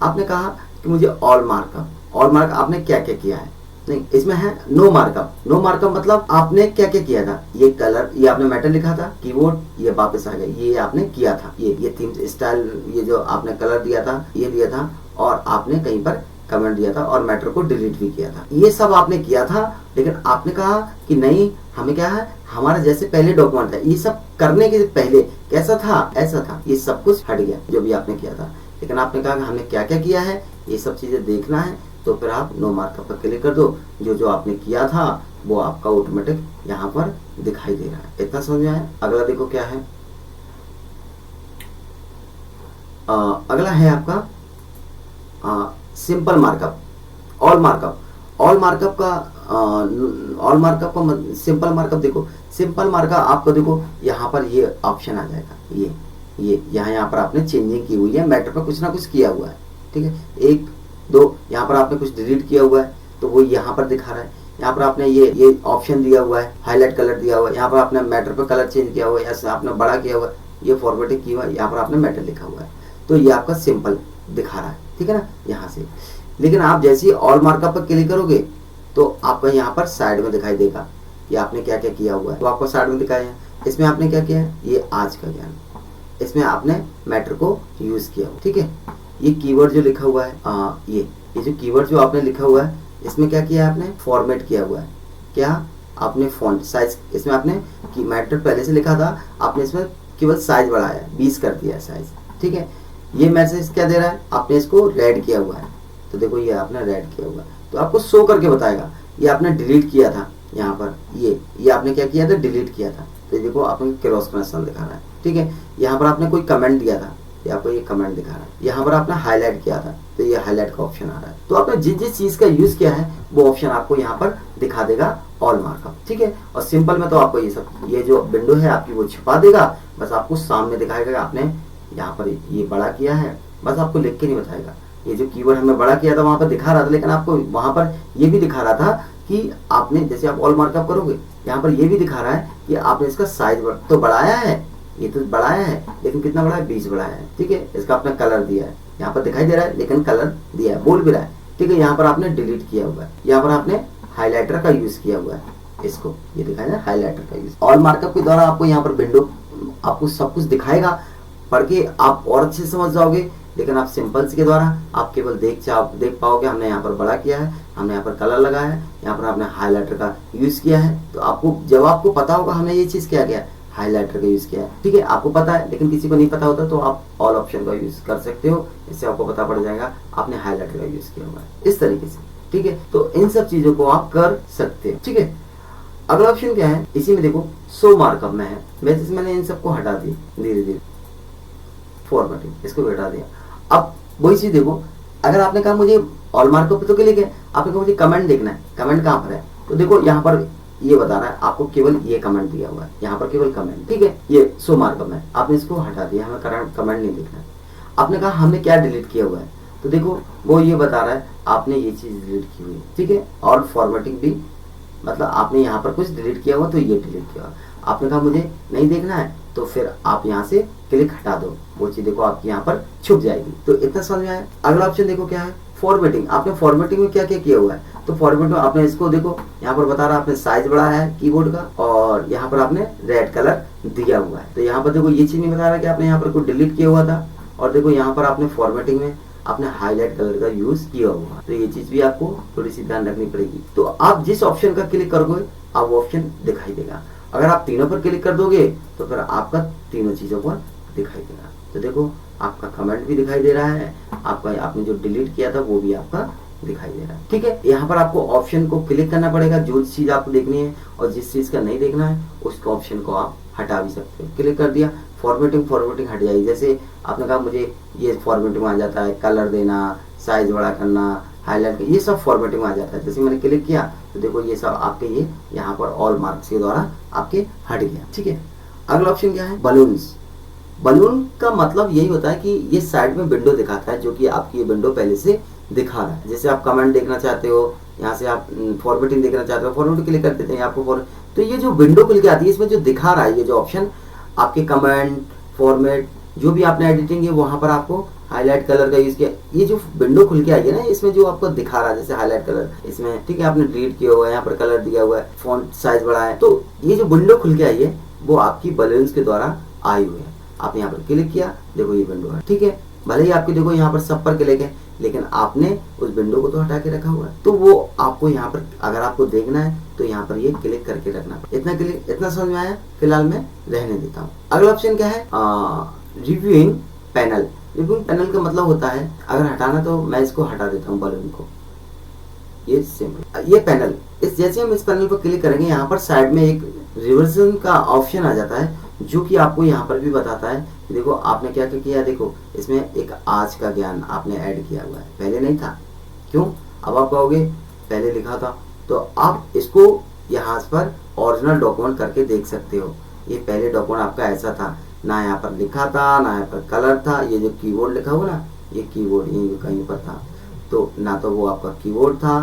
आपने कहा कि मुझे ऑल मार्कअप, और मार्कअप आपने क्या क्या किया है, नहीं इसमें है नो मार्कअप। नो मार्कअप मतलब आपने क्या क्या किया था, ये कलर, ये आपने मैटर लिखा था, कीबोर्ड ये वापस आ गया, ये आपने किया था, ये थीम स्टाइल, ये जो आपने कलर दिया था ये दिया था, और आपने कहीं पर कमेंट दिया था और मैटर को डिलीट भी किया था, ये सब आपने किया था। लेकिन आपने कहा कि नहीं, हमें क्या है, हमारा जैसे पहले डॉक्यूमेंट था, ये सब करने के पहले कैसा था, ऐसा था, ये सब कुछ हट गया जो भी आपने किया था। लेकिन आपने कहा कि हमने क्या क्या किया है, ये सब चीजें देखना है, तो फिर आप नो मार्कअप पर क्लिक कर दो, जो आपने किया था वो आपका ऑटोमेटिक यहाँ पर दिखाई दे रहा है। इतना समझ में आया। अगला देखो क्या है, अगला है आपका simple markup, all markup. All markup का सिंपल मार्कअप, देखो सिंपल मार्कअप आपको देखो यहाँ पर ये ऑप्शन आ जाएगा, ये यहाँ पर आपने चेंजिंग की हुई है, मैटर पर कुछ ना कुछ किया हुआ है, ठीक है, 1 2 यहाँ पर आपने कुछ डिलीट किया हुआ है तो वो यहाँ पर दिखा रहा है। यहाँ पर आपने ये ऑप्शन दिया हुआ है, हाईलाइट कलर दिया हुआ है, यहाँ पर आपने मैटर पर कलर चेंज किया हुआ है, या आपने बड़ा किया हुआ है, ये फॉर्मेटिंग किया हुआ है, यहाँ पर आपने मैटर लिखा हुआ है, तो ये आपका सिंपल दिखा रहा है, ठीक है ना, यहाँ से। लेकिन आप जैसे ही ऑल मार्कअप पर क्लिक करोगे तो आपको यहाँ पर साइड में दिखाई देगा कि आपने क्या क्या किया हुआ है, तो आपको साइड में दिखाया है। इसमें आपने क्या किया है, ये आज का ज्ञान, इसमें आपने मैटर को यूज किया हो। ठीक है, ये कीवर्ड जो लिखा हुआ है, ये जो कीवर्ड जो आपने लिखा हुआ है, इसमें क्या किया है आपने, फॉर्मेट किया हुआ है। क्या आपने फॉन्ट साइज, इसमें आपने की मैटर पहले से लिखा था, आपने इसमें केवल साइज बढ़ाया है, 20 कर दिया है साइज। ठीक है, ये मैसेज क्या दे रहा है, आपने इसको रेड किया हुआ है, तो देखो ये आपने रेड किया हुआ है, तो आपको शो करके बताएगा। ये आपने डिलीट किया था यहाँ पर, ये आपने क्या किया था, डिलीट किया था, तो देखो आपने क्रॉस का निशान दिखा रहा है। ठीक है, यहाँ पर आपने कोई कमेंट दिया था, ये आपको ये कमेंट दिखा रहा है। यहाँ पर आपने हाईलाइट किया था, तो ये हाईलाइट का ऑप्शन आ रहा है। तो आपने जिस जिस चीज का यूज किया है वो ऑप्शन आपको यहाँ पर दिखा देगा ऑल मार्कअप। ठीक है, और सिंपल में तो आपको ये सब, ये जो विंडो है आपकी वो छिपा देगा, बस आपको सामने दिखाएगा आपने यहाँ पर ये बड़ा किया है, बस आपको लिख के नहीं बताएगा। ये जो कीवर्ड हमने बड़ा किया था वहां पर दिखा रहा था, लेकिन आपको वहां पर ये भी दिखा रहा था कि आपने, जैसे आप ऑल मार्कअप करोगे यहाँ पर ये भी दिखा रहा है कि आपने इसका साइज तो बढ़ाया है, ये तो बढ़ाया है, लेकिन कितना बढ़ाया है, 20 बढ़ाया है। ठीक है, इसका आपने कलर दिया है, यहाँ पर दिखाई दे रहा है, लेकिन कलर दिया है, बोल भी रहा है। ठीक है, यहाँ पर आपने डिलीट किया हुआ है, यहाँ पर आपने हाईलाइटर का यूज किया हुआ है, इसको ये दिखाई दे हाईलाइटर का यूज। ऑल मार्कअप के द्वारा आपको यहाँ पर विंडो आपको सब कुछ दिखाएगा, पढ़ के आप और अच्छे समझ जाओगे। लेकिन आप सिंपल के द्वारा आप केवल देख पाओगे, हमने यहाँ पर बड़ा किया है, हमने यहाँ पर कलर लगाया है, यहाँ पर आपने हाईलाइटर का यूज किया है। तो आपको जब आपको पता होगा हमने ये चीज क्या किया, हाईलाइटर का यूज किया है। ठीक है, आपको पता है, लेकिन किसी को नहीं पता होता तो आप ऑल ऑप्शन का यूज कर सकते हो, इससे आपको पता पड़ जाएगा आपने हाईलाइटर का यूज किया हुआ है, इस तरीके से। ठीक है, तो इन सब चीजों को आप कर सकते हो। ठीक है, अगला ऑप्शन क्या है, इसी में देखो शो मार्कअप में है, मैंने इन सबको हटा दी धीरे धीरे, फॉर्मेटिंग इसको भी हटा दिया। अब वही चीज देखो, अगर आपने कहा मुझे ऑल मार्कअप पे तो क्लिक है, आपने कहा मुझे कमेंट देखना है, कमेंट कहाँ पर है, तो देखो यहाँ पर ये बता रहा है आपको केवल ये कमेंट दिया हुआ है, यहाँ पर केवल कमेंट। ठीक है, ये शो मार्कअप है, आपने इसको हटा दिया, हमें कमेंट नहीं देखना है। आपने कहा हमने क्या डिलीट किया हुआ है, तो देखो वो ये बता रहा है आपने ये चीज डिलीट की हुई है। ठीक है, और फॉर्मेटिंग भी, मतलब आपने यहाँ पर कुछ डिलीट किया हुआ तो ये डिलीट किया हुआ। आपने कहा मुझे नहीं देखना है, तो फिर आप यहाँ से क्लिक हटा दो, वो चीज देखो आपकी यहाँ पर छुप जाएगी। तो इतना समझ में आया। अगला ऑप्शन देखो क्या है, फॉर्मेटिंग। आपने फॉर्मेटिंग में क्या क्या किया हुआ है, तो फॉर्मेट में आपने इसको देखो यहाँ पर बता रहा है आपने साइज बढ़ाया है कीबोर्ड का, और यहाँ पर आपने रेड कलर दिया हुआ है। तो यहाँ पर देखो ये चीज नहीं बता रहा कि आपने यहाँ पर कुछ डिलीट किया हुआ था, और देखो यहाँ पर आपने फॉर्मेटिंग में आपने हाईलाइट कलर का यूज किया हुआ, तो ये चीज भी आपको थोड़ी सी ध्यान रखनी पड़ेगी। तो आप जिस ऑप्शन का क्लिक करोगे आप वो ऑप्शन दिखाई देगा। अगर आप तीनों पर क्लिक कर दोगे तो फिर आपका तीनों चीजों पर दिखाई देगा। तो देखो आपका कमेंट भी दिखाई दे रहा है, आपका आपने जो डिलीट किया था वो भी आपका दिखाई दे रहा है। ठीक है, यहाँ पर आपको ऑप्शन को क्लिक करना पड़ेगा जो चीज आपको देखनी है, और जिस चीज का नहीं देखना है उसका ऑप्शन को आप हटा भी सकते हो। क्लिक कर दिया, फॉर्मेटिंग हट जाएगी। जैसे आपने कहा मुझे ये फॉर्मेटिंग में आ जाता है, कलर देना, साइज बड़ा करना, हाईलाइट, ये सब फॉर्मेटिंग में आ जाता है। जैसे मैंने क्लिक किया तो देखो ये सब आपके ये यहाँ पर ऑल मार्क्स के द्वारा आपके हट गया। ठीक है, अगला ऑप्शन क्या है, बलून्स। बलून का मतलब यही होता है कि ये साइड में विंडो दिखाता है, जो कि आपकी ये विंडो पहले से दिखा रहा है। जैसे आप कमेंट देखना चाहते हो, यहाँ से आप फॉर्मेटिंग देखना चाहते हो, फॉर्मेटिंग क्लिक कर देते हैं आपको तो ये जो विंडो खुल के आती है इसमें जो दिखा रहा है ये जो ऑप्शन आपके कमेंट, फॉर्मेट, जो भी आपने एडिटिंग है वहां पर आपको हाईलाइट कलर का यूज किया। ये जो विंडो खुल के आई है ना, इसमें जो आपको दिखा रहा है जैसे हाईलाइट कलर इसमें, ठीक है, आपने डिलीट किया हुआ है, यहाँ पर कलर दिया हुआ है, फॉन्ट साइज बड़ा है, तो ये जो विंडो खुल के आई है वो आपकी बलून्स के द्वारा आई हुई है। आपने यहाँ पर क्लिक किया, देखो ये विंडो है। ठीक है, भले ही आपके देखो यहाँ पर सब पर क्लिक है, लेकिन आपने उस विंडो को तो हटा के रखा हुआ है, तो वो आपको यहाँ पर अगर आपको देखना है तो यहाँ पर ये क्लिक करके रखना। इतना समझ में आया, फिलहाल मैं रहने देता हूँ। अगला ऑप्शन क्या है, रिव्यूइंग पैनल। रिव्यूइंग पैनल का मतलब होता है, अगर हटाना तो मैं इसको हटा देता हूँ बलून को, ये सिंपल। ये पैनल, इस जैसे हम इस पैनल पर क्लिक करेंगे यहाँ पर साइड में एक रिवर्जन का ऑप्शन आ जाता है, जो कि आपको यहाँ पर भी बताता है कि देखो आपने क्या क्या किया। देखो इसमें एक आज का ज्ञान आपने ऐड किया हुआ है, पहले नहीं था। क्यों? अब आप कहोगे पहले लिखा था, तो आप इसको यहाँ पर ओरिजिनल डॉक्यूमेंट करके देख सकते हो। ये पहले डॉक्यूमेंट आपका ऐसा था, ना यहाँ पर लिखा था, ना यहाँ पर कलर था। ये जो कीबोर्ड लिखा हुआ ना, ये कीबोर्ड यहीं कहीं पर था, तो ना तो वो आपका कीबोर्ड था,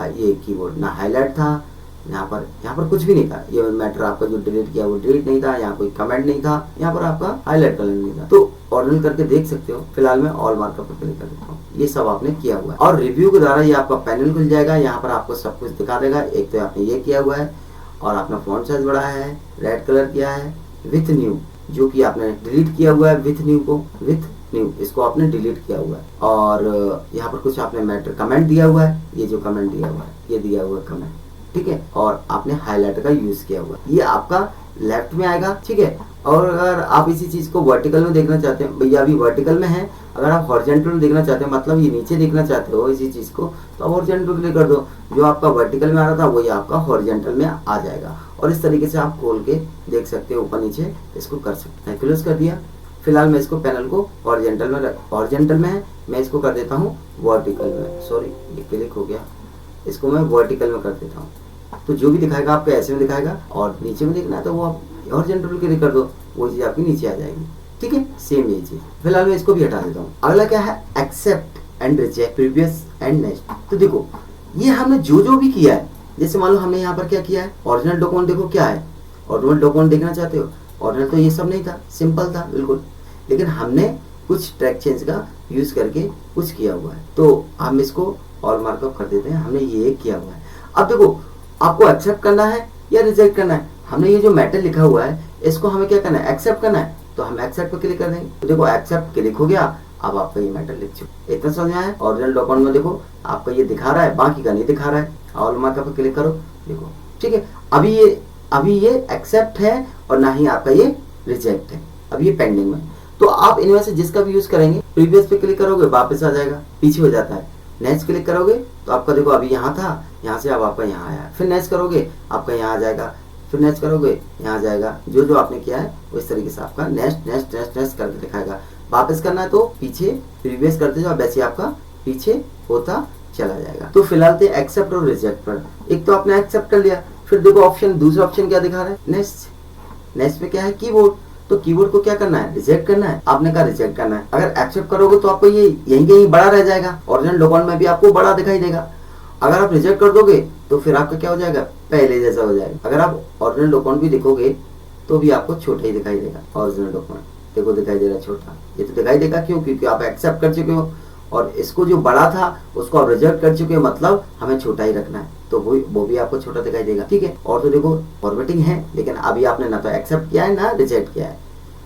ये कीबोर्ड ना हाईलाइट था, यहाँ पर कुछ भी नहीं था। ये मैटर आपका जो डिलीट किया वो डिलीट नहीं था, यहाँ कोई कमेंट नहीं था, यहाँ पर आपका हाईलाइट कलर नहीं था। तो ओरिजिनल करके देख सकते हो। फिलहाल मैं ऑल मार्कअप पर क्लिक कर देता हूँ, ये सब आपने किया हुआ है। और रिव्यू के द्वारा ये आपका पैनल खुल जाएगा, यहाँ पर आपको सब कुछ दिखा देगा। एक तो आपने ये किया हुआ है, और अपना फॉन्ट साइज बढ़ाया है, रेड कलर किया है विथ न्यू, जो कि आपने डिलीट किया हुआ है विथ न्यू इसको आपने डिलीट किया हुआ है। और यहाँ पर कुछ आपने मैटर कमेंट दिया हुआ है, ये जो कमेंट दिया हुआ है ये दिया हुआ है कमेंट, ठीक है। और आपने हाईलाइटर का यूज किया हुआ है, ये आपका लेफ्ट में आएगा, ठीक है। और अगर आप इसी चीज को वर्टिकल में देखना चाहते हैं, भैया अभी वर्टिकल में है, अगर आप हॉरिजॉन्टल में देखना चाहते हैं मतलब ये नीचे देखना चाहते हो इसी चीज को, तो आप हॉरिजॉन्टल क्लिक कर दो। जो आपका वर्टिकल में आ रहा था वही आपका हॉरिजॉन्टल में आ जाएगा। और इस तरीके से आप खोल के देख सकते हो, ऊपर नीचे इसको कर सकते हैं। क्लोज कर दिया। फिलहाल मैं इसको पैनल को हॉरिजॉन्टल में है, मैं इसको कर देता हूँ वर्टिकल में। सॉरी ये क्लिक हो गया, इसको मैं वर्टिकल में कर देता हूँ। तो जो भी दिखाएगा आपको ऐसे में दिखाएगा, और नीचे में देखना है तो वो आप हॉरिजॉन्टल क्लिक कर दो, वो चीज आपकी नीचे आ जाएगी, ठीक है। सेम यही चीज। फिलहाल मैं इसको भी हटा देता हूँ। अगला क्या है, accept and reject, previous and next. तो देखो ये हमने जो भी किया है, जैसे मान लो हमने यहाँ पर क्या किया है, ओरिजिनल डॉक्यूमेंट देखो क्या है, ओरिजिनल डॉक्यूमेंट देखना चाहते हो, ओरिजिनल तो ये सब नहीं था, सिंपल था बिल्कुल, लेकिन हमने कुछ ट्रैक चेंज का यूज करके कुछ किया हुआ है। तो हम इसको और मार्कअप कर देते हैं, हमने ये किया हुआ है। अब देखो आपको एक्सेप्ट करना है या रिजेक्ट करना है। हमने ये जो मैटर लिखा हुआ है इसको हमें क्या करना है, एक्सेप्ट करना है, तो हम एक्सेप्ट पे क्लिक कर देंगे। तो देखो एक्सेप्ट क्लिक हो गया, अब आपका ये मैटर लिख चुके। इतना समझ आया। ओरिजिनल डॉक्यूमेंट में देखो आपका ये दिखा रहा है, बाकी का नहीं दिखा रहा है। ऑल मार्कअप पे क्लिक करो, देखो ठीक है। अभी ये एक्सेप्ट है और ना ही आपका ये रिजेक्ट है, अब ये पेंडिंग में। तो आप इनमें से जिसका भी यूज करेंगे, प्रीवियस पे क्लिक करोगे वापस आ जाएगा, पीछे हो जाता है। नेक्स्ट क्लिक करोगे तो आपका देखो अभी यहाँ था, यहाँ से अब आपका यहाँ आया, फिर नेक्स्ट करोगे आपका यहाँ आ जाएगा, फिर नेक्स्ट करोगे यहाँ आ जाएगा। जो आपने किया है वो इस तरीके से आपका नेक्स्ट करके दिखाएगा। वापस करना है तो पीछे प्रीवियस करते जाओ, वैसे आपका पीछे होता चला जाएगा। तो फिलहाल थे एक्सेप्ट और रिजेक्ट पर। एक तो आपने एक्सेप्ट कर लिया, फिर देखो ऑप्शन, दूसरा ऑप्शन क्या दिखा रहा है, नेक्स्ट में क्या है, कीबोर्ड। तो कीबोर्ड को क्या करना है, रिजेक्ट करना है। आपने कहा रिजेक्ट करना है। अगर एक्सेप्ट करोगे तो आपको ये यहीं बड़ा रह जाएगा, ओरिजिनल डॉक्यूमेंट में भी आपको बड़ा दिखाई देगा। अगर आप रिजेक्ट कर दोगे तो फिर आपका क्या हो जाएगा, पहले जैसा हो जाएगा। अगर आप ओरिजिनल डॉक्यूमेंट भी देखोगे तो भी आपको छोटा ही दिखाई देगा। ओरिजिनल डॉक्यूमेंट देखो दिखाई दे रहा है छोटा, ये तो दिखाई देगा क्यों, क्योंकि आप एक्सेप्ट कर चुके हो, और इसको जो बड़ा था उसको आप रिजेक्ट कर चुके हो, मतलब हमें छोटा ही रखना है, तो वो भी आपको छोटा दिखाई देगा, ठीक है। और तो देखो फॉर्मेटिंग है, लेकिन अभी आपने ना तो एक्सेप्ट किया है ना रिजेक्ट किया है,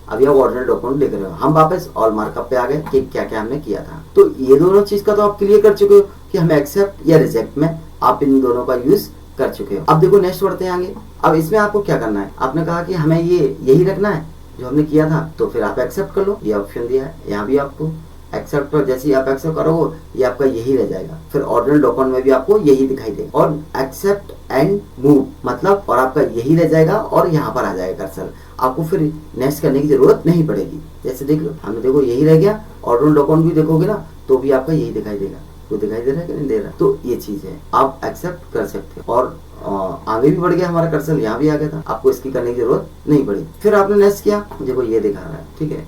अभी आप ओरिजिनल डॉक्यूमेंट लिख रहे हो। हम वापस ऑल मार्कअप पे आ गए कि क्या क्या हमने किया था। तो ये दोनों चीज का तो आप क्लियर कर चुके हो कि हमें एक्सेप्ट या रिजेक्ट में आप इन दोनों का यूज कर चुके हो। अब देखो नेक्स्ट बढ़ते हैं आगे। अब इसमें आपको क्या करना है, आपने कहा कि हमें यही रखना है जो हमने किया था, तो फिर आप एक्सेप्ट कर लो, ये ऑप्शन दिया है। यहाँ भी आपको एक्सेप्ट पर जैसे ही आप एक्सेप्ट करोगे ये आपका यही रह जाएगा, फिर ओरिजिनल डॉक्यूमेंट में भी आपको यही दिखाई देगा। और एक्सेप्ट एंड मूव मतलब, और आपका यही रह जाएगा और यहाँ पर आ जाएगा कर्सर, आपको फिर नेक्स्ट करने की जरूरत नहीं पड़ेगी। जैसे देख लो हमने देखो यही रह गया, ओरिजिनल डॉक्यूमेंट भी देखोगे ना तो भी आपका यही दिखाई देगा, तो दिखाई दे रहा है कि नहीं दे रहा। तो ये चीज है, आप एक्सेप्ट कर सकते हो। और आगे भी बढ़ गया हमारा कर्सर, यहाँ भी आ गया था, आपको इसकी करने की जरूरत नहीं पड़ी। फिर आपने नेक्स्ट किया, देखो ये दिखा रहा है, ठीक है।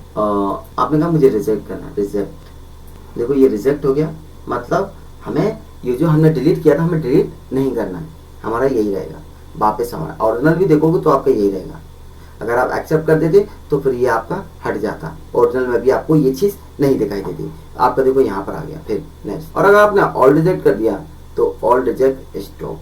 आपने कहा मुझे रिजेक्ट करना है, रिजेक्ट, देखो ये रिजेक्ट हो गया, मतलब हमें ये जो हमने डिलीट किया था हमें डिलीट नहीं करना है, हमारा यही रहेगा। वापस हमारा ओरिजिनल भी देखोगे तो आपका यही रहेगा। अगर आप एक्सेप्ट कर देते तो फिर ये आपका हट जाता, ओरिजिनल में भी आपको ये चीज नहीं दिखाई देती। आपका देखो यहाँ पर आ गया, फिर नेक्स्ट। और अगर आपने ऑल रिजेक्ट कर दिया तो ऑल रिजेक्ट स्टॉप,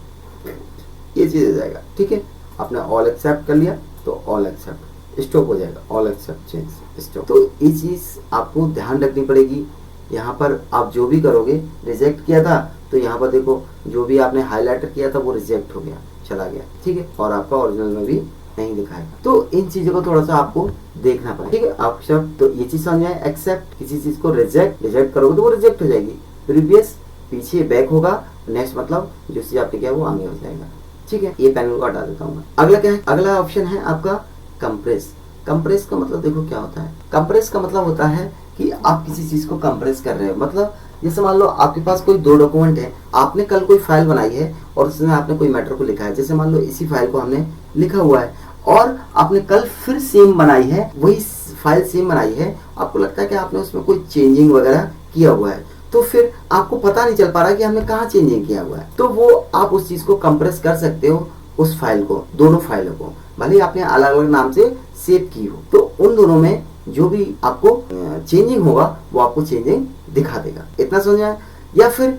ये चीज हो जाएगा, ठीक है। आपने ऑल एक्सेप्ट कर लिया तो ऑल एक्सेप्ट स्टॉप हो जाएगा, ऑल एक्सेप्ट चेंज स्टॉप। तो ये चीज आपको ध्यान रखनी पड़ेगी। यहाँ पर आप जो भी करोगे, रिजेक्ट किया था तो यहाँ पर देखो जो भी आपने हाईलाइटर किया था वो रिजेक्ट हो गया, चला गया, ठीक है। और आपका ओरिजिनल में भी नहीं दिखाएगा। तो इन चीजों को थोड़ा सा आपको देखना पड़ेगा, ठीक है। आप सब तो ये चीज समझ आए, एक्सेप्ट किसी चीज को रिजेक्ट करोगे तो वो रिजेक्ट हो जाएगी, प्रीवियस पीछे बैक होगा, नेक्स्ट मतलब जो चीज आपने किया वो आगे हो जाएगा, ठीक है। ये पैनल को हटा देता हूँ। अगला क्या है, अगला ऑप्शन है आपका कंप्रेस। कंप्रेस का मतलब देखो क्या होता है, कंप्रेस का मतलब होता है कि आप किसी चीज को कंप्रेस कर रहे हो। मतलब जैसे मान लो आपके पास कोई दो डॉक्यूमेंट है, आपने कल कोई फाइल बनाई है और उसमें आपने कोई मैटर को लिखा है, जैसे मान लो इसी फाइल को हमने लिखा हुआ है और आपने कल फिर सेम बनाई है, वही फाइल सेम बनाई है, आपको लगता है कि आपने उसमें कोई चेंजिंग वगैरह किया हुआ है, तो फिर आपको पता नहीं चल पा रहा कि हमने कहाँ चेंजिंग किया हुआ है। तो वो आप उस चीज को कंप्रेस कर सकते हो, उस फाइल को, दोनों फाइलों को, भले ही आपने अलग अलग नाम से सेव की हो, तो उन दोनों में जो भी आपको चेंजिंग होगा वो आपको चेंजिंग दिखा देगा। इतना समझ आया। या फिर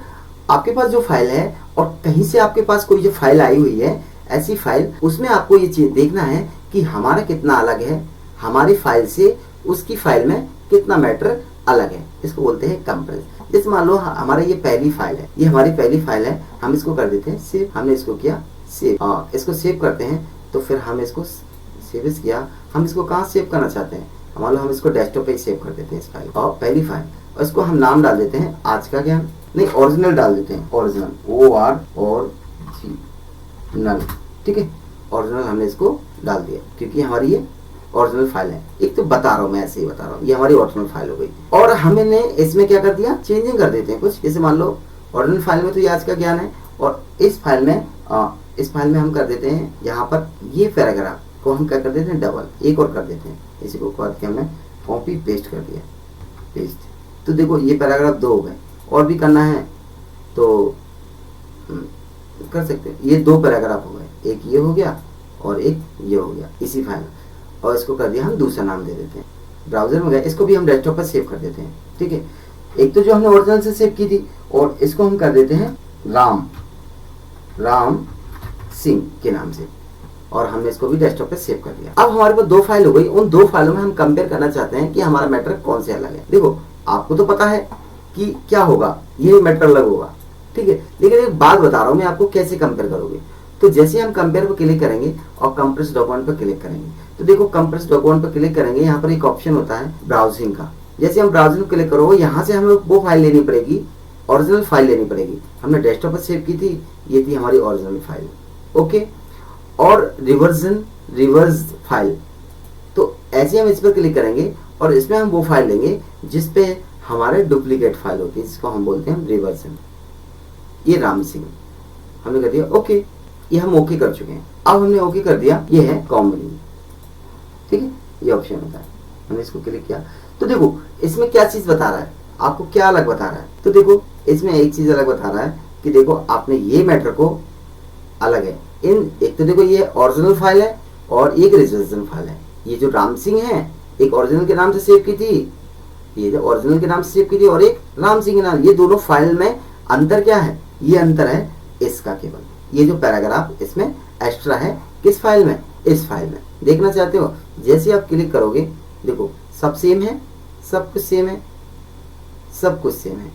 आपके पास जो फाइल है और कहीं से आपके पास कोई जो फाइल आई हुई है, ऐसी फाइल, उसमें आपको ये चीज देखना है कि हमारा कितना अलग है, हमारी फाइल से उसकी फाइल में कितना मैटर अलग है, इसको बोलते हैं कंप्रेस। जैसे मान लो हमारा ये पहली फाइल है, ये हमारी पहली फाइल है, हम इसको कर देते हैं सेव। हमने इसको किया सेव, इसको सेव करते हैं तो फिर हम इसको सेव किया, हम इसको कहाँ सेव करना चाहते हैं, मान लो हम इसको डेस्कटॉप पे सेव कर देते हैं इस फाइल और पहली फाइल, और इसको हम नाम डाल देते हैं आज का ज्ञान, नहीं ओरिजिनल डाल देते हैं, ओरिजिनल OR और नल, ठीक है, ओरिजिनल हमने इसको डाल दिया क्योंकि हमारी ये ओरिजिनल फाइल है। एक तो बता रहा हूँ, मैं ऐसे ही बता रहा हूँ, ये हमारी ओरिजिनल फाइल हो गई। और हमने इसमें क्या कर दिया, चेंजिंग कर देते हैं कुछ। जैसे मान लो ओरिजिनल फाइल में तो ये आज का ज्ञान है, और इस फाइल में हम कर देते हैं, यहाँ पर ये पैराग्राफ को हम क्या कर देते हैं, डबल एक और कर देते हैं, इसी को कर के हमने कॉपी पेस्ट कर दिया, पेस्ट। तो देखो ये पैराग्राफ 2 हो गए, और भी करना है तो कर सकते हैं। ये 2 पैराग्राफ हो गए, एक ये हो गया और एक ये हो गया इसी फाइल, और इसको कर दिया हम दूसरा नाम दे देते हैं। ब्राउजर में गए, इसको भी हम डेस्कटॉप पर सेव कर देते हैं, ठीक है। एक तो जो हमने ओरिजिनल से सेव की थी, और इसको हम कर देते हैं राम सिंह के नाम से, और हमने इसको भी डेस्कटॉप पे सेव कर दिया। अब हमारे पास 2 फाइल हो गई, उन 2 फाइलों में हम कंपेयर करना चाहते हैं कि हमारा मैटर कौन से अलग है। देखो आपको तो पता है कि क्या होगा, ये मैटर अलग होगा, ठीक है, लेकिन एक बात बता रहा हूँ मैं आपको कैसे कंपेयर करोगे। तो जैसे हम कंपेयर पर क्लिक करेंगे और कंप्रेस डॉक्यूमेंट पर क्लिक करेंगे, तो देखो कंप्रेस डॉक्यूमेंट पर क्लिक करेंगे, यहाँ पर एक ऑप्शन होता है ब्राउजिंग का। जैसे हम ब्राउजिंग क्लिक करोगे, यहाँ से हमें वो फाइल लेनी पड़ेगी, ओरिजिनल फाइल लेनी पड़ेगी। हमने डेस्कटॉप पर सेव की थी, ये थी हमारी ओरिजिनल फाइल, ओके। और रिवर्स फाइल, तो ऐसे हम इस पर क्लिक करेंगे और इसमें हम वो फाइल लेंगे जिसपे हमारे डुप्लीकेट फाइल होती है, जिसको हम बोलते हैं रिवर्जन। ये राम सिंह हमने कर दिया, ओके, ये हम ओके कर चुके हैं। अब हमने ओके कर दिया, ये है कॉमन, ठीक है, ये ऑप्शन होता है, हमने इसको क्लिक किया। तो देखो इसमें क्या चीज बता रहा है, आपको क्या अलग बता रहा है। तो देखो इसमें एक चीज अलग बता रहा है कि देखो आपने ये मैटर को अलग है, एक तो देखो ये ओरिजिनल फाइल है और एक रिवर्जन फाइल है। ये जो राम सिंह है, एक ओरिजिनल के नाम से सेव की थी, ये जो ओरिजिनल के नाम से सेव की थी, और एक राम सिंह के नाम। ये दोनों फाइल में अंतर क्या है, ये अंतर है इसका केवल, ये जो पैराग्राफ इसमें एक्स्ट्रा है, किस फाइल में, इस फाइल में। देखना चाहते हो, जैसे आप क्लिक करोगे देखो सब सेम है, सब कुछ सेम है, सब कुछ सेम है,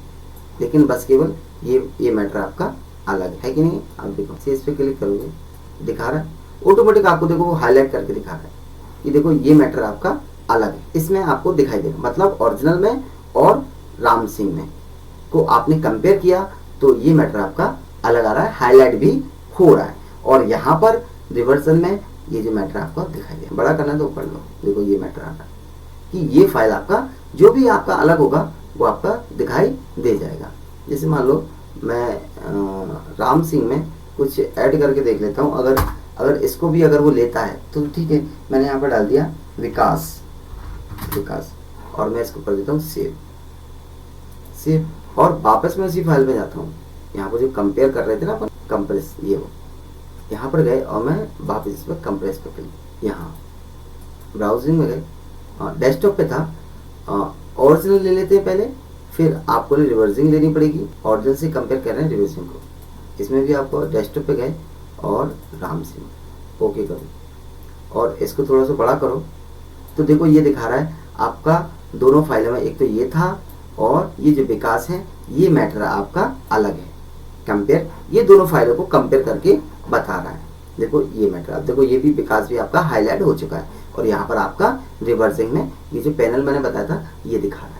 लेकिन बस केवल ये मैटर आपका अलग है कि नहीं। आप देखो इस पे क्लिक करोगे, दिखा रहा है ऑटोमेटिक, आपको देखो वो हाईलाइट करके दिखा रहा है कि देखो ये मैटर आपका अलग है, इसमें आपको दिखाई देगा। मतलब ओरिजिनल में और राम सिंह में को आपने कंपेयर किया तो ये मैटर आपका अलग आ रहा है, हाईलाइट भी हो रहा है। और यहाँ पर रिवर्सन में ये जो मैटर आपको दिखाई दे, बड़ा करना तो पढ़ लो, देखो ये मैटर आ रहा है कि ये फाइल आपका जो भी आपका अलग होगा वो आपका दिखाई दे जाएगा। जैसे मान लो मैं राम सिंह में कुछ ऐड करके देख लेता हूँ, अगर इसको भी अगर वो लेता है तो ठीक है। मैंने यहाँ पर डाल दिया विकास, और मैं इसको कर देता हूँ सेव, और वापस मैं उसी फाइल में जाता हूँ। यहाँ पर जो कंपेयर कर रहे थे ना अपन, कंप्रेस, ये वो यहाँ पर गए और मैं वापस इस पर कंप्रेस पर क्लिक, यहाँ ब्राउजिंग में गए, डेस्कटॉप पे था, ओरिजिनल ले लेते हैं पहले, फिर आपको रिवर्सिंग लेनी पड़ेगी। ओरिजिनल से कंपेयर कर रहे हैं रिवर्सिंग को, इसमें भी आपको डेस्कटॉप पे गए और राम सिंह ओके करो और इसको थोड़ा सा बड़ा करो, तो देखो ये दिखा रहा है आपका दोनों फाइलों में, एक तो ये था और ये जो विकास है ये मैटर आपका अलग है। कंपेयर, ये दोनों फाइलों को कंपेयर करके बता रहा है। देखो ये मैटर, आप देखो ये भी विकास भी आपका हाईलाइट हो चुका है, और यहाँ पर आपका रिवर्सिंग में ये जो पैनल मैंने बताया था ये दिखा रहा है।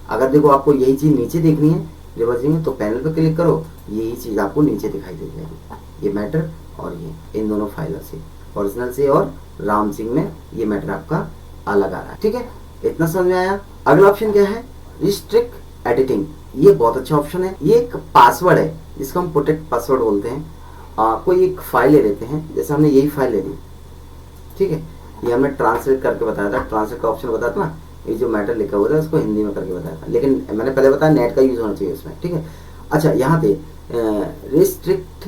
अगर देखो आपको यही चीज नीचे देखनी है रिवर्सिंग में, तो पैनल पर क्लिक करो, यही चीज आपको नीचे दिखाई दे जाएगी, ये मैटर और ये इन दोनों फाइलों से, ओरिजिनल से और राम सिंह में ये मैटर आपका अलग आ रहा है। ठीक है, इतना समझ में आया। अगला ऑप्शन क्या है, रिस्ट्रिक्ट एडिटिंग। ये बहुत अच्छा ऑप्शन है, ये एक पासवर्ड है जिसको हम प्रोटेक्ट पासवर्ड बोलते हैं। कोई एक फाइल ले लेते हैं, जैसे हमने यही फाइल ले ली, ठीक है, ये हमने ट्रांसलेट करके बताया था, ट्रांसलेट का ऑप्शन बताया था ना, ये जो मैटर लिखा हुआ था उसको हिंदी में करके बताया था, लेकिन मैंने पहले बताया नेट का यूज होना चाहिए उसमें, ठीक है। अच्छा, यहाँ पे रिस्ट्रिक्ट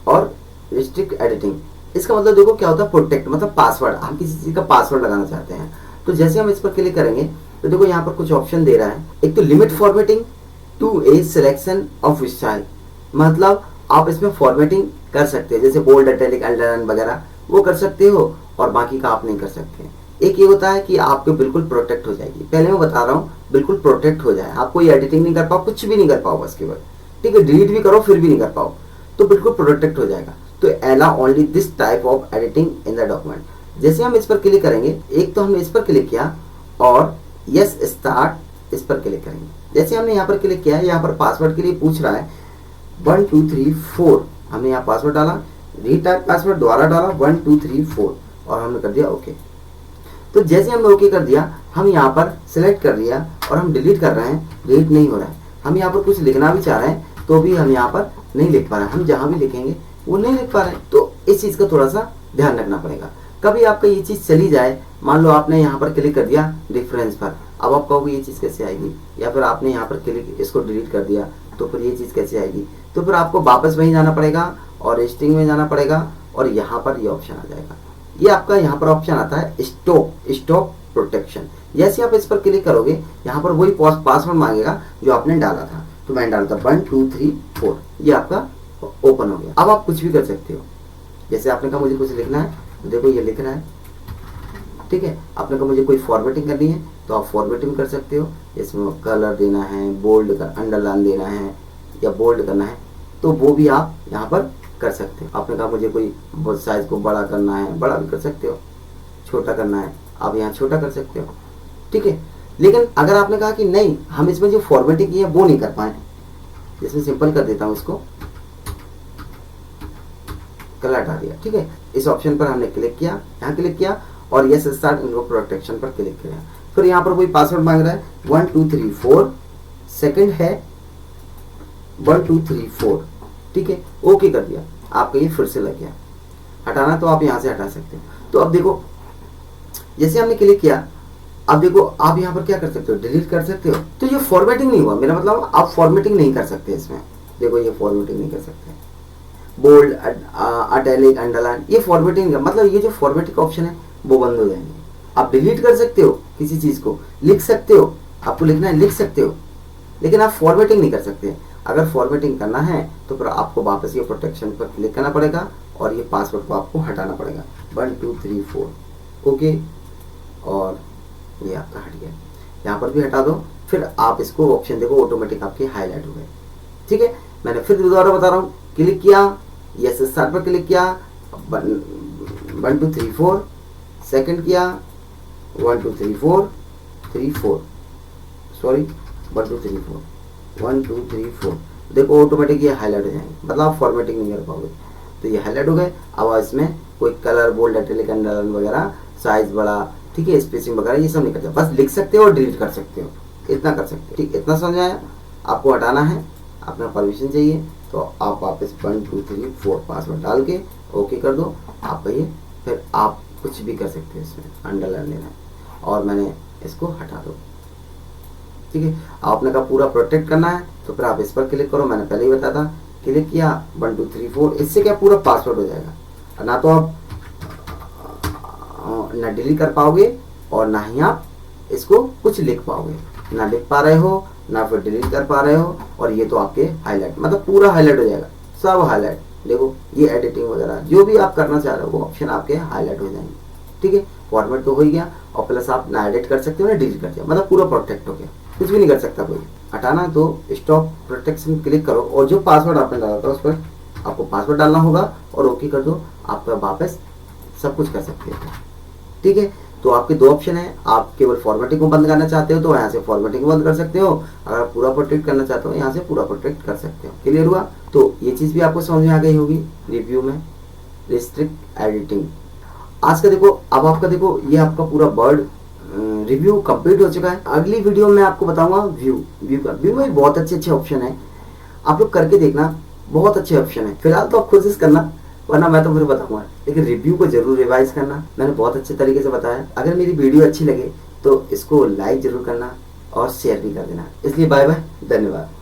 और रिस्ट्रिक्ट एडिटिंग, इसका मतलब देखो क्या होता है, प्रोटेक्ट मतलब पासवर्ड, हम किसी चीज का पासवर्ड लगाना चाहते हैं, तो जैसे हम इस पर क्लिक करेंगे तो देखो यहाँ पर कुछ ऑप्शन दे रहा है। एक तो limit formatting to a selection of style, मतलब आप इसमें फॉर्मेटिंग कर सकते हैं, जैसे बोल्ड, इटैलिक, अंडरलाइन वगैरह वो कर सकते हो और बाकी का आप नहीं कर सकते। एक ये होता है कि आपके बिल्कुल प्रोटेक्ट हो जाएगी, पहले मैं बता रहा हूँ, बिल्कुल प्रोटेक्ट हो जाए, आप कोई एडिटिंग नहीं कर पाओ, कुछ भी नहीं कर पाओ बस केवल, ठीक है, डिलीट भी करो फिर भी नहीं कर पाओ, तो बिल्कुल प्रोटेक्ट हो जाएगा। तो allow only this type of editing in the document. जैसे हम इस पर क्लिक करेंगे, एक तो हमने इस पर क्लिक किया और यस स्टार्ट इस पर क्लिक करेंगे। जैसे हमने यहाँ पर क्लिक किया है, यहाँ पर पासवर्ड के लिए पूछ रहा है 1 2 3 4, हमने यहाँ पासवर्ड डाला, रीटाइप पासवर्ड दोबारा डाला 1 2 3 4 और हमने कर दिया ओके। तो जैसे हमने ओके कर दिया, हम यहाँ पर सिलेक्ट कर लिया और हम डिलीट कर रहे हैं, डिलीट नहीं हो रहा है। हम यहाँ पर कुछ लिखना भी चाह रहे हैं तो भी हम यहाँ पर नहीं लिख पा रहे हैं, हम जहाँ भी लिखेंगे वो नहीं लिख पा रहे हैं। तो इस चीज़ का थोड़ा सा ध्यान रखना पड़ेगा। कभी आपका ये चीज़ चली जाए, मान लो आपने यहाँ पर क्लिक कर दिया डिफरेंस पर, अब आप कहोगे ये चीज़ कैसे आएगी, या फिर आपने यहाँ पर क्लिक इसको डिलीट कर दिया तो फिर ये चीज़ कैसे आएगी, तो फिर आपको वापस वहीं जाना पड़ेगा और एडिटिंग में जाना पड़ेगा और यहाँ पर ये ऑप्शन आ जाएगा। ये आपका यहाँ पर ऑप्शन आता है स्टॉप प्रोटेक्शन। जैसे आप इस पर क्लिक करोगे, यहाँ पर वही पासवर्ड मांगेगा जो आपने डाला था, तो मैंने डाला था 1 2 3 4, ये आपका ओपन हो गया। अब आप कुछ भी कर सकते हो, जैसे आपने कहा मुझे कुछ लिखना है, तो देखो ये लिख रहा है, ठीक है। आपने कहा मुझे कोई फॉर्मेटिंग करनी है तो आप फॉर्मेटिंग कर सकते हो, इसमें कलर देना है, बोल्ड का अंडरलाइन देना है या बोल्ड करना है, तो वो भी आप यहाँ पर कर सकते हो। आपने कहा मुझे कोई बहुत साइज को बड़ा करना है, बड़ा भी कर सकते हो, छोटा करना है आप यहाँ छोटा कर सकते हो, ठीक है। लेकिन अगर आपने कहा कि नहीं हम इसमें जो फॉर्मेटिंग की है वो नहीं कर पाए, इसमें सिंपल कर देता हूँ, इसको कलर हटा दिया, ठीक है। इस ऑप्शन पर हमने क्लिक किया, यहाँ क्लिक किया और यस स्टार्ट इनको प्रोटेक्शन पर क्लिक किया। फिर यहाँ पर कोई पासवर्ड मांग रहा है 1 2 3 4, सेकंड है 1 2 3 4, ठीक है, ओके कर दिया, आपका ये फिर से लग गया। हटाना तो आप यहाँ से हटा सकते हो। तो अब देखो जैसे हमने क्लिक किया, अब देखो आप यहाँ पर क्या कर सकते हो, डिलीट कर सकते हो। तो ये फॉर्मेटिंग नहीं हुआ, मेरा मतलब आप फॉर्मेटिंग नहीं कर सकते इसमें, देखो ये फॉर्मेटिंग नहीं कर सकते, बोल्ड इटैलिक अंडरलाइन, ये फॉर्मेटिंग मतलब ये जो फॉर्मेटिंग ऑप्शन है वो बंद हो जाएंगे। आप डिलीट कर सकते हो किसी चीज को, लिख सकते हो, आपको लिखना है लिख सकते हो, लेकिन आप फॉर्मेटिंग नहीं कर सकते। अगर फॉर्मेटिंग करना है तो फिर आपको वापस ये प्रोटेक्शन पर क्लिक करना पड़ेगा और ये पासवर्ड को आपको हटाना पड़ेगा 1 2 3 4, ओके, और ये आपका हट गया। यहाँ पर भी हटा दो, फिर आप इसको ऑप्शन देखो ऑटोमेटिक आपके हाईलाइट हो गए, ठीक है। मैंने फिर दोबारा बता रहा हूँ, क्लिक किया, यस स्टार्ट पर क्लिक किया 1 2 3 4, सेकंड किया 1 2 3 4 3 4, सॉरी 1 2 3 4 1 2 3 4, देखो ऑटोमेटिक ये हाईलाइट हो जाएंगे, मतलब आप फॉर्मेटिंग नहीं कर पाओगे। तो ये हाईलाइट हो गए। अब इसमें कोई कलर, बोल्ड, इटैलिक, अंडरलाइन वगैरह, साइज बड़ा, ठीक है, स्पेसिंग वगैरह ये सब नहीं करते, बस लिख सकते हो और डिलीट कर सकते हो, इतना कर सकते हो, ठीक, इतना समझ आया। आपको हटाना है, अपना परमिशन चाहिए तो आप वापस 1 2 3 4 पासवर्ड डाल के ओके कर दो, आपका ये, फिर आप कुछ भी कर सकते हो इसमें, अंडरलाइन लेना है और मैंने इसको हटा दो, ठीक है। आपने कहा पूरा प्रोटेक्ट करना है तो फिर आप इस पर क्लिक करो, मैंने पहले ही बताया था, क्लिक किया 1 2 3 4, इससे क्या पूरा पासवर्ड हो जाएगा, ना तो आप ना डिलीट कर पाओगे और ना ही आप इसको कुछ लिख पाओगे, ना लिख पा रहे हो ना फिर डिलीट कर पा रहे हो, और ये तो आपके हाईलाइट, मतलब पूरा हाईलाइट हो जाएगा, सब हाईलाइट। देखो ये एडिटिंग वगैरह जो भी आप करना चाह रहे हो वो ऑप्शन आपके हाईलाइट हो जाएंगे, ठीक है। फॉर्मेट तो हो ही गया और प्लस आप ना एडिट कर सकते हो ना डिलीट कर दिया, मतलब पूरा प्रोटेक्ट हो गया, कुछ भी नहीं कर सकता कोई। हटाना तो स्टॉप प्रोटेक्शन क्लिक करो और जो पासवर्ड आपने डाला था उस पर आपको पासवर्ड डालना होगा और ओके कर दो, आपका वापस सब कुछ कर सकते हो, ठीक है। तो आपके दो ऑप्शन है, आप केवल फॉर्मेटिंग को बंद करना चाहते हो तो यहाँ से फॉर्मेटिंग बंद कर सकते हो, अगर आप पूरा प्रोटेक्ट करना चाहते हो यहाँ से पूरा प्रोटेक्ट कर सकते हो। क्लियर हुआ? तो ये चीज़ भी आपको समझ में आ गई होगी रिव्यू में रिस्ट्रिक्ट एडिटिंग। आज का देखो, अब आपका देखो ये आपका पूरा वर्ड रिव्यू कंप्लीट हो चुका है। अगली वीडियो में आपको बताऊंगा व्यू में बहुत अच्छे ऑप्शन है, आप लोग करके देखना, बहुत अच्छे ऑप्शन है। फिलहाल तो आप कोशिश करना, वरना मैं तो फिर बताऊंगा, लेकिन रिव्यू को जरूर रिवाइज करना, मैंने बहुत अच्छे तरीके से बताया। अगर मेरी वीडियो अच्छी लगे तो इसको लाइक जरूर करना और शेयर भी कर देना। इसलिए बाय बाय, धन्यवाद।